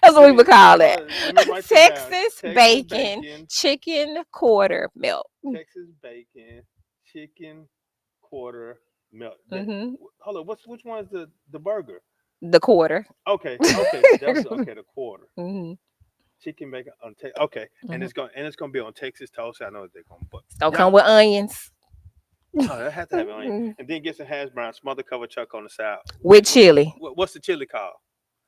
That's what Let we me would call hold it. on, let me write this down. Texas Texas bacon bacon, chicken quarter melt. Texas bacon, chicken quarter melt. Hmm. Hold on, which one's the burger? The quarter. Okay, okay, that's okay. The quarter Hmm. chicken bacon on okay, Hmm. and it's gonna be on Texas toast. I know they're gonna, but Don't yeah. come with onions. Oh, that has to have it on it. And then get some hash brown, smother cover chuck on the side. With chili. What's the chili called?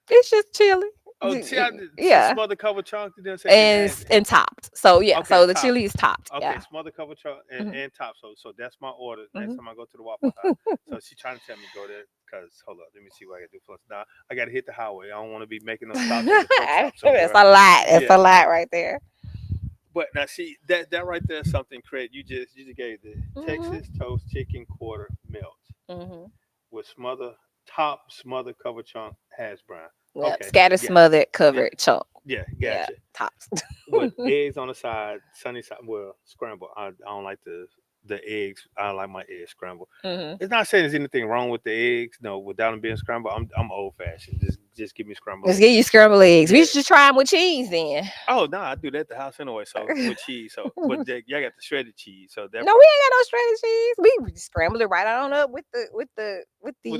It's just chili. Oh, see, I did Yeah. smother cover chunk. Then say then And add. and topped. So yeah, Okay, so the top. chili is topped. Okay, Yeah. smother cover chunk Hmm. and top. So that's my order. Next Hmm. time I go to the Waffle House. So she trying to tell me to go there because hold up, let me see what I got to do first. Now I got to hit the highway. I don't want to be making no stops at the truck stop That's somewhere. a lot. That's Yeah, a lot right there. but now see that right there is something credit. You just gave the Hmm. Texas toast chicken quarter melt Hmm. with smother cover chunk hash brown. Yep. Okay, Scatter yeah, smothered yeah, covered chunk. yeah, Yeah. gotcha. Tops. With eggs on the side, sunny side, well, scrambled. I don't like the eggs. I don't like my eggs scrambled. Hmm. It's not saying there's anything wrong with the eggs. No, without them being scrambled, I'm old fashioned. Just just give me scrambled Let's eggs. get you scrambled eggs. We Yeah. should try them with cheese then. Oh no, I do that at the house anyway. So with cheese. So but y'all got the shredded cheese. So that No, we ain't got no shredded cheese. We just scramble it right on up with with the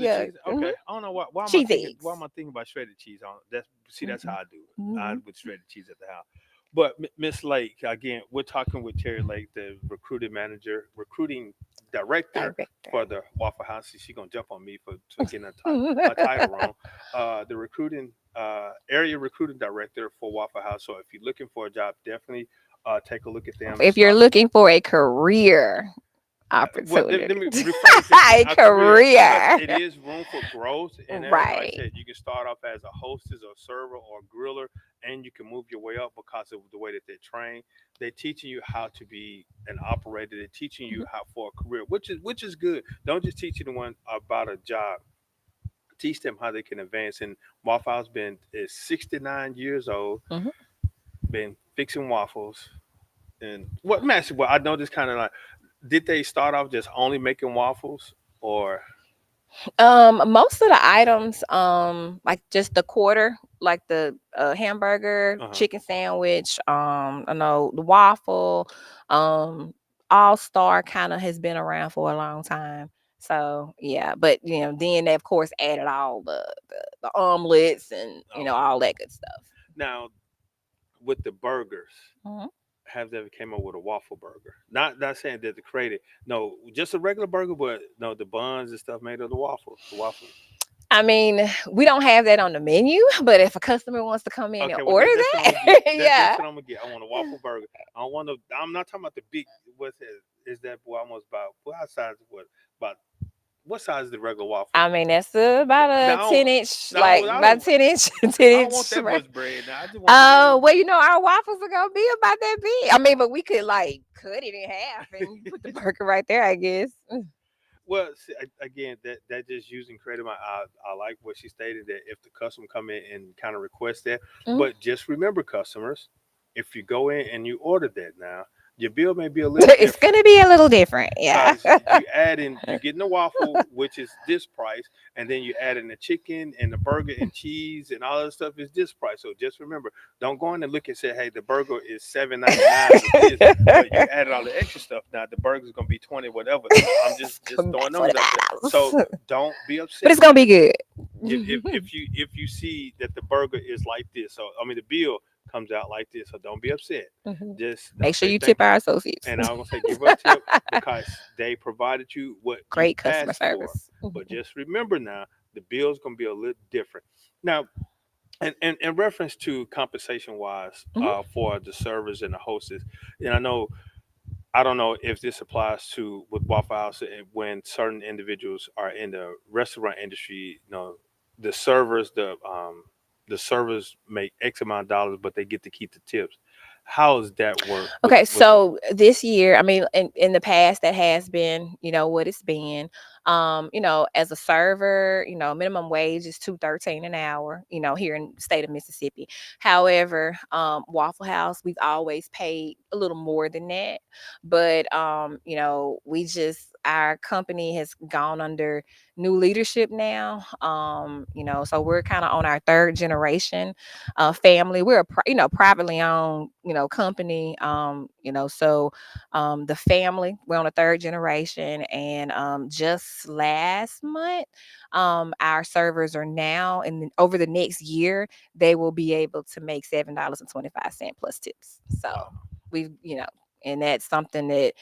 the cheese. Okay. I don't know why am I cheese thinking why eggs. am I thinking about shredded cheese on that's how Mhm. I do it. I Mhm. with shredded cheese at the house. But Miss Lake, again, we're talking with Terry Lake, the recruiting director Director. for the Waffle House. She's gonna jump on me for getting a title wrong. The recruiting area recruiting director for Waffle House. So if you're looking for a job, definitely take a look at them. If you're looking for a career Well, let opportunity, me rephrase it. a A career, because career, it is room for growth. And like I right? said, you can start off as a hostess or server or griller, and you can move your way up because of the way that they train. They're teaching you how to be an operator. They're teaching you how for a career, which is good. Don't just teach you the one about a job. Teach them how they can advance. And Waffle House been is 69 years old, Mhm. been fixing waffles. And what master? Well, I know this kind of like. Did they start off just only making waffles, or Most of the items, like just the quarter, like the hamburger, uh-huh. chicken sandwich, I know the waffle, All Star kind of has been around for a long time. So yeah, but then they of course added all the omelets and Okay. all that good stuff. Now with the burgers, Mhm. have they ever came up with a waffle burger? Not saying that they created no, just a regular burger, but no, the buns and stuff made of the waffle, the waffle. I mean, we don't have that on the menu, but if a customer wants to come in and Okay, well order that's what I'm gonna that, get. That's yeah. what I'm gonna get. I want a waffle burger. I don't want to. I'm not talking about the big. What's it? Is that boy almost about what size? What about? What size is the regular waffle? I mean, that's about a Now, 10-inch, no, like about 10-inch, 10 I don't want inch. that Right? much bread. Now I just want the regular. Oh, well, our waffles are gonna be about that big. I mean, but we could like cut it in half and put the burger right there, I guess. Well, see, again, that just using creative. I like what she stated that if the customer come in and kind of request that, Mhm. but just remember, customers, if you go in and you order that now, your bill may be a little It's different gonna be a little different, yeah. because you getting the waffle, which is this price, and then you add in the chicken and the burger and cheese and all that stuff is this price. So just remember, don't go in and look and say, hey, the burger is $7.99 with this, but you added all the extra stuff. Now the burger's gonna be 20, whatever. I'm It's just gonna be throwing numbers out there. So $45. don't be But upset it's gonna be good. if you see that the burger is like this. So I mean the bill comes out like this. So don't be upset. Mhm. Just Make don't sure say you thank tip you. our associates. And I'm gonna say give her a tip because they provided you what you Great customer asked for. service. But Mhm. just remember now, the bill's gonna be a little different. Now, and in reference to compensation wise, Mhm. for the servers and the hostess, and I don't know if this applies to with Waffle House when certain individuals are in the restaurant industry. The servers make X amount of dollars, but they get to keep the tips. How does that work Okay, with Waffle? so this year, I mean, in the past, that has been, what it's been. As a server, minimum wage is 213 an hour. Here in the state of Mississippi. However, Waffle House, we've always paid a little more than that, but our company has gone under new leadership now. So we're kind of on our third generation family. We're a privately owned company. The family, we're on a third generation, and just last month, our servers are now, and over the next year, they will be able to make $7.25 plus tips. So Wow. we've and that's something that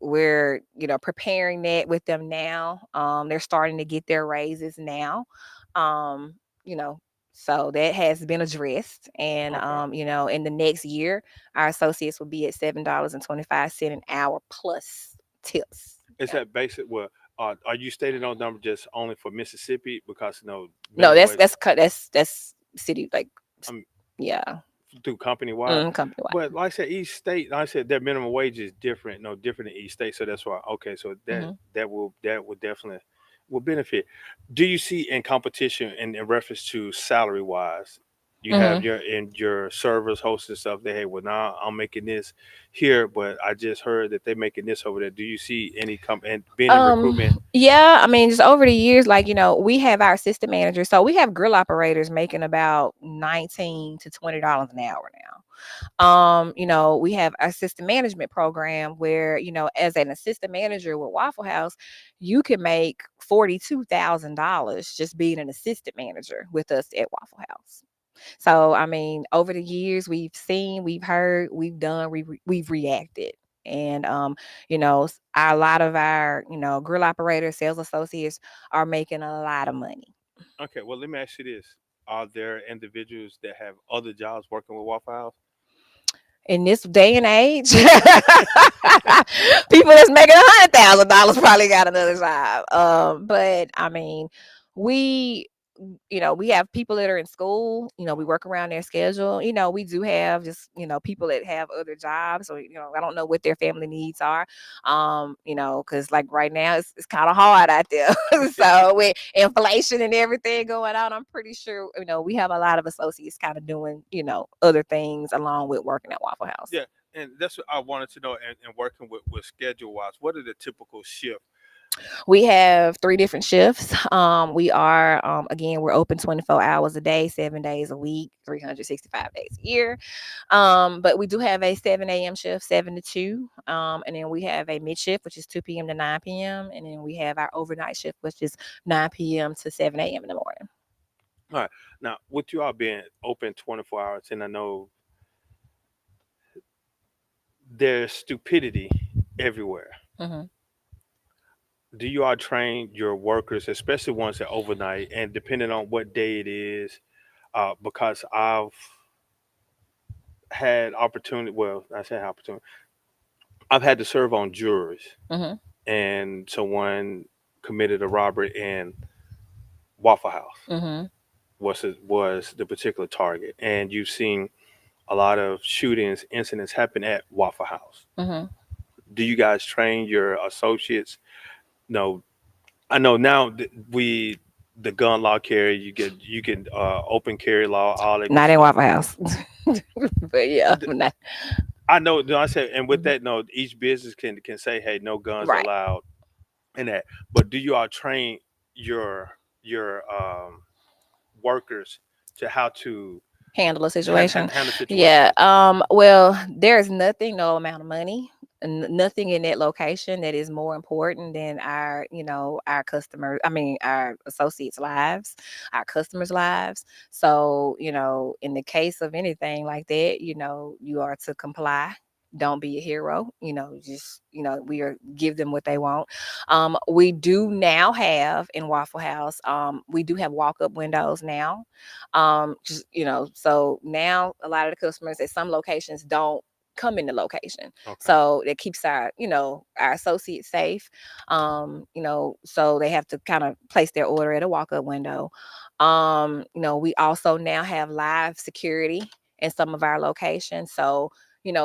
we're preparing that with them now. They're starting to get their raises now. um you know so that has been addressed, and Okay. in the next year, our associates will be at $7.25 an hour plus tips. Is Yeah. that basic? Well, are you stating those numbers just only for Mississippi because No, minimum wage that's city, like, um, yeah. through company wide? Company But wide. like I said, each state, like I said, their minimum wage is different, no different in each state. So that's why. Okay, so Hmm. that will definitely will benefit. Do you see in competition in reference to salary wise? You have Mhm. your servers hosting stuff. They, hey, well, now I'm making this here, but I just heard that they're making this over there. Do you see any and being in recruitment? Yeah, I mean, just over the years, like, we have our assistant managers. So we have grill operators making about $19 to $20 an hour now. We have our assistant management program where, as an assistant manager with Waffle House, you can make $42,000 just being an assistant manager with us at Waffle House. So, I mean, over the years, we've seen, we've heard, we've done, we've reacted. And, a lot of our, grill operators, sales associates are making a lot of money. Okay, well, let me ask you this: are there individuals that have other jobs working with Waffle House? In this day and age, people that's making $100,000 probably got another job. But I mean, we we have people that are in school, we work around their schedule. We do have just, people that have other jobs, or, I don't know what their family needs are. Because like right now it's kind of hard out there. So with inflation and everything going on, I'm pretty sure, we have a lot of associates kind of doing, other things along with working at Waffle House. Yeah, and that's what I wanted to know. And working with schedule wise, what are the typical shift? We have 3 different shifts. We are, again, we're open 24 hours a day, 7 days a week, 365 days a year. But we do have a 7 a.m. shift, 7 to 2. And then we have a mid shift, which is 2 p.m. to 9 p.m. And then we have our overnight shift, which is 9 p.m. to 7 a.m. in the morning. All right, now with you all being open 24 hours, and I know there's stupidity everywhere. Hmm. Do you all train your workers, especially ones that overnight, and depending on what day it is? Because I've had opportunity. Well, I say opportunity. I've had to serve on juries, Hmm. and someone committed a robbery in Waffle House Hmm. was the particular target, and you've seen a lot of shootings, incidents happen at Waffle House. Hmm. Do you guys train your associates? No, I know now we the gun law carry you can open carry law, all that good Not in stuff. Waffle House. But yeah, D- not. I know. No, I said, and with Mhm. that, no, each business can say, hey, no guns Right. allowed, and that. But do you all train your your workers to how to Handle a situation. handle Yeah. situations? Well, there's nothing, no amount of money, and nothing in that location that is more important than our, our customers. I mean, our associates' lives, our customers' lives. So, in the case of anything like that, you are to comply. Don't be a hero, just, we are give them what they want. We do now have in Waffle House, we do have walk-up windows now. Just, so now a lot of the customers at some locations don't come in the location. Okay. So that keeps our, our associates safe. So they have to kind of place their order at a walk-up window. We also now have live security in some of our locations. So,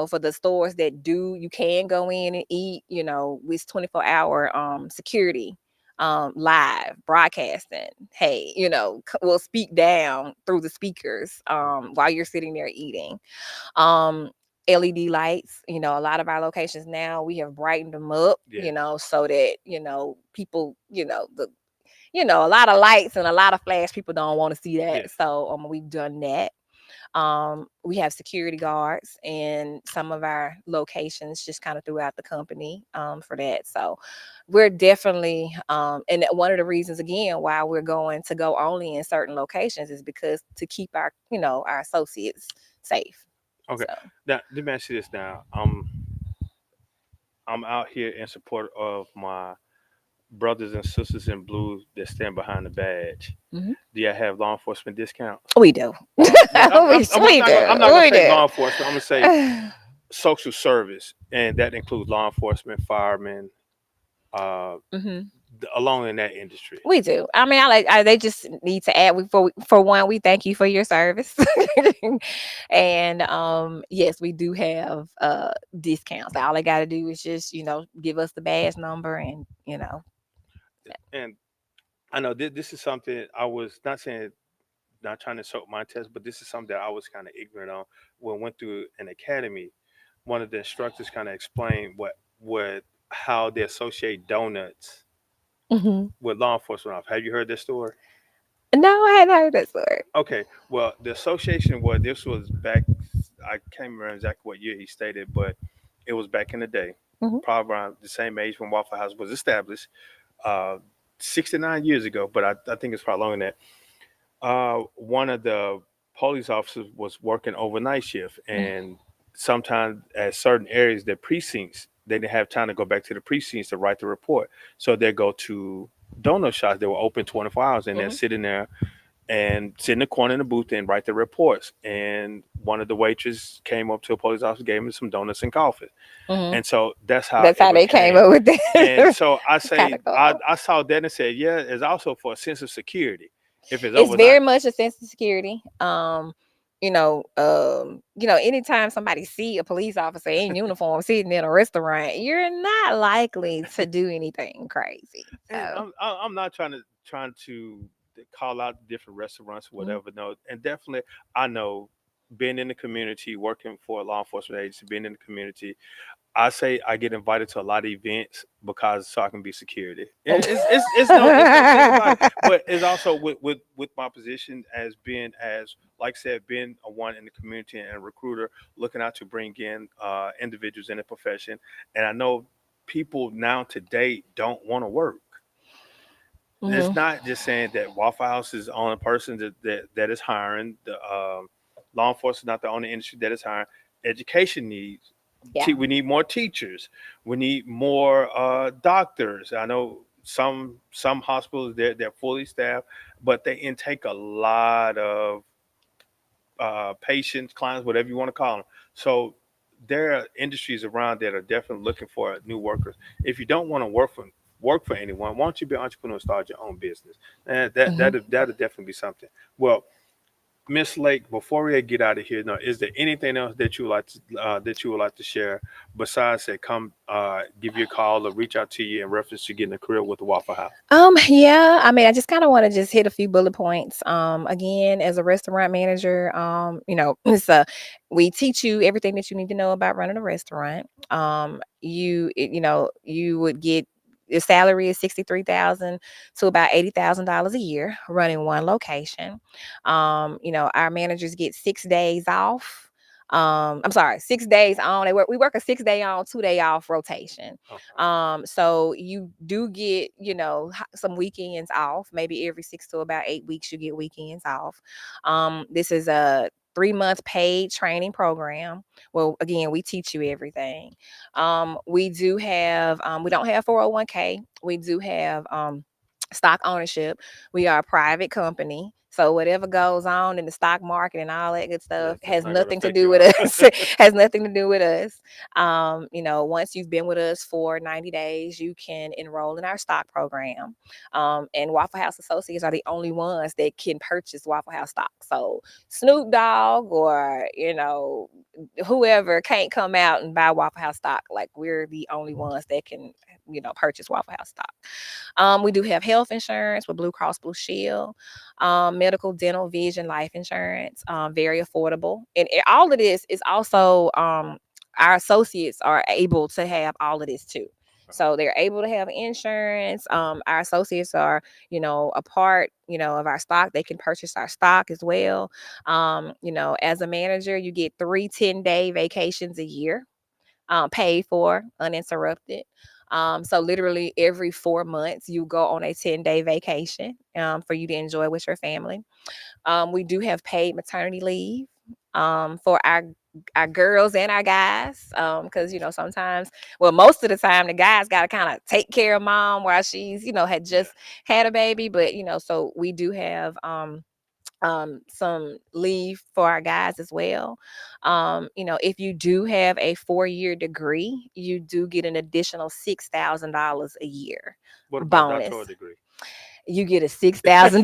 for the stores that do, you can go in and eat, with 24-hour security, live broadcasting. Hey, we'll speak down through the speakers while you're sitting there eating. Um, LED lights, a lot of our locations now we have brightened them up, Yes. so that people, a lot of lights and a lot of flash, people don't want to see that. Yes. So we've done that. We have security guards in some of our locations, just kind of throughout the company, for that. So we're definitely, and one of the reasons again why we're going to go only in certain locations is because to keep our, our associates safe. Okay. So. Now let me ask you this. Now I'm out here in support of my brothers and sisters in blue that stand behind the badge. Mhm. Do you have law enforcement discounts? We do. Yeah, We I'm do. not gonna We say do. law enforcement. I'm gonna say social service, and that includes law enforcement, firemen, uh, Hmm. along in that industry. We do. I mean, they just need to add. For one, we thank you for your service, and yes, we do have discounts. All they got to do is just give us the badge number, and And I know this is something I was not saying not trying to insult my test, but this is something that I was kind of ignorant on. When I went through an academy, one of the instructors kind of explained what how they associate donuts Hmm. with law enforcement. Have you heard this story? No, I hadn't heard that story. Okay, well, the association was this was back. I can't remember exactly what year he stated, but it was back in the day, Hmm. probably around the same age when Waffle House was established, uh, 69 years ago. But I think it's probably longer than that. One of the police officers was working overnight shift, and sometimes at certain areas, the precincts, they didn't have time to go back to the precincts to write the report, so they go to donut shops. They were open 24 hours, and they're Hmm. sitting there and sit in the corner in the booth and write their reports. And one of the waitresses came up to a police officer, gave him some donuts and coffee. Hmm. And so that's how That's it how they came became. up with And that. so I It's kind say, of cool. I saw that and said, yeah, it's also for a sense of security if it's It's very overnight. much a sense of security. Anytime somebody see a police officer in uniform sitting in a restaurant, you're not likely to do anything crazy. And So, I'm not trying to call out different restaurants or mhm, whatever. No, and definitely I know being in the community, working for a law enforcement agency, being in the community, I say I get invited to a lot of events because so I can be security. And it's no thing about it. But it's also with my position as being as like I said, being a one in the community and a recruiter, looking out to bring in individuals in the profession. And I know people now today don't want to work. It's mhm, not just saying that Waffle House is the only person that is hiring. The law enforcement is not the only industry that is hiring. Education needs. yeah. We need more teachers. We need more doctors. I know some hospitals they're fully staffed, but they intake a lot of patients, clients, whatever you want to call them. So there are industries around that are definitely looking for new workers. If you don't want to work for anyone, why don't you be an entrepreneur and start your own business? And Mhm. that'll definitely be something. Well, Miss Lake, before we get out of here, now, is there anything else that you would like to share besides that? Come give you a call or reach out to you in reference to getting a career with the Waffle House. Yeah, I mean, I just kind of want to just hit a few bullet points. Again, as a restaurant manager, we teach you everything that you need to know about running a restaurant. You would get your salary is 63,000 to about $80,000 a year running one location. Our managers get 6 days off. I'm sorry, 6 days on. We work a 6 day on, 2 day off rotation. Okay. So you do get, some weekends off. Maybe every 6 to about 8 weeks, you get weekends off. This is a 3 month paid training program. Well, again, we teach you everything. We don't have 401k. We do have stock ownership. We are a private company. So whatever goes on in the stock market and all that good stuff That's has not going to nothing to affect do you with all. us. Has nothing to do with us. Once you've been with us for 90 days, you can enroll in our stock program. And Waffle House Associates are the only ones that can purchase Waffle House stock. So Snoop Dogg or, whoever can't come out and buy Waffle House stock. Like we're the only ones that can, purchase Waffle House stock. We do have health insurance with Blue Cross Blue Shield, medical, dental, vision, life insurance, very affordable. And all of this is also our associates are able to have all of this too. So they're able to have insurance. Our associates are, a part, of our stock. They can purchase our stock as well. As a manager, you get 3 10-day vacations a year, paid for, uninterrupted. So literally every 4 months, you go on a 10-day vacation for you to enjoy with your family. We do have paid maternity leave for our girls and our guys, because sometimes, well, most of the time, the guys got to kind of take care of mom while she's had Yeah. just had a baby. But so we do have some leave for our guys as well. If you do have a 4-year degree, you do get an additional $6,000 a year What about bonus. doctoral degree? You get a $6,000.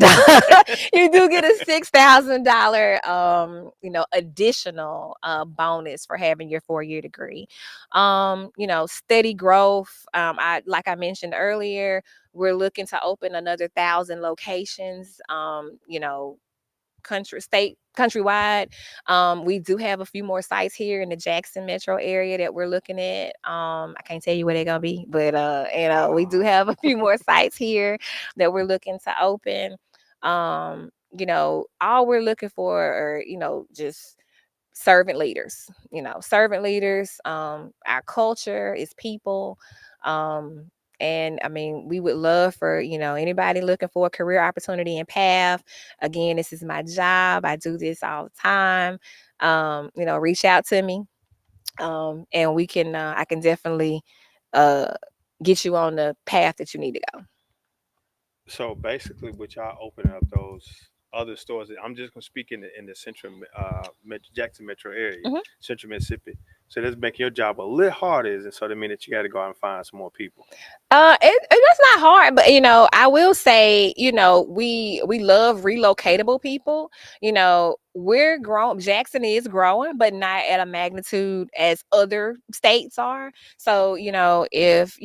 You do get a $6,000, additional bonus for having your 4-year degree. Steady growth. Like I mentioned earlier, we're looking to open another 1,000 locations. countrywide. We do have a few more sites here in the Jackson metro area that we're looking at. I can't tell you where they're gonna be, but we do have a few more sites here that we're looking to open. All we're looking for are, just servant leaders. Servant leaders. Our culture is people. And I mean, we would love for, anybody looking for a career opportunity and path. Again, this is my job. I do this all the time. Reach out to me. And I can definitely uh get you on the path that you need to go. So basically, with y'all opening up those other stores, I'm just gonna speak in the central Jackson metro area, Mhm. central Mississippi. So that's making your job a little harder, is it? So that mean that you got to go out and find some more people. That's not hard, but I will say, we love relocatable people. We're grown. Jackson is growing, but not at a magnitude as other states are. So, if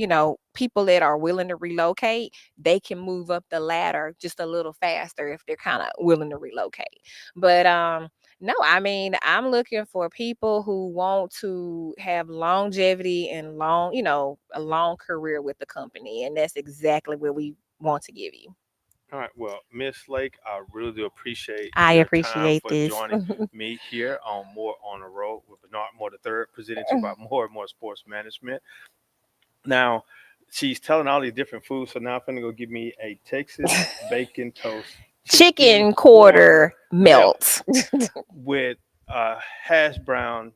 people that are willing to relocate, they can move up the ladder just a little faster if they're kind of willing to relocate. But no, I mean, I'm looking for people who want to have longevity and a long career with the company. And that's exactly what we want to give you. All right. Well, Miss Lake, I really do appreciate I your time appreciate for this. joining me here on More on the Road with Bernard Moore the Third, presented to you by More and More Sports Management. Now, she's telling all these different foods, so now I'm gonna go give me a Texas bacon toast chicken Chicken quarter quarter melt melt. with hash brown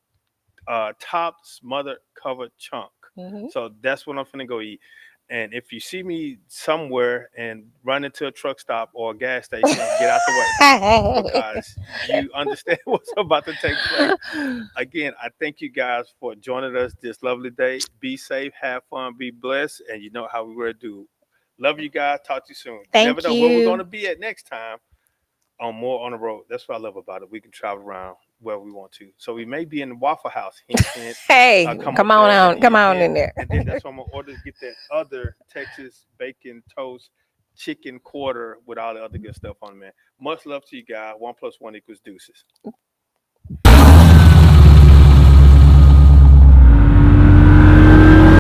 top smothered covered chunk. Mhm. So that's what I'm finna go eat. And if you see me somewhere and run into a truck stop or a gas station, get out the way because you understand what's about to take place. Again, I thank you guys for joining us this lovely day. Be safe, have fun, be blessed, and you know how we were to do. Love you guys. Talk to you soon. Never Thank know where we're going you. to be at next time on More on the Road. That's what I love about it. We can travel around where we want to. So we may be in the Waffle House. Hint, hint. Hey, Come come up on there. on, come Hint, on hint. in there. And then that's why I'm going to order to get that other Texas bacon toast chicken quarter with all the other good stuff on it, man. Much love to you guys. 1 + 1 = deuces.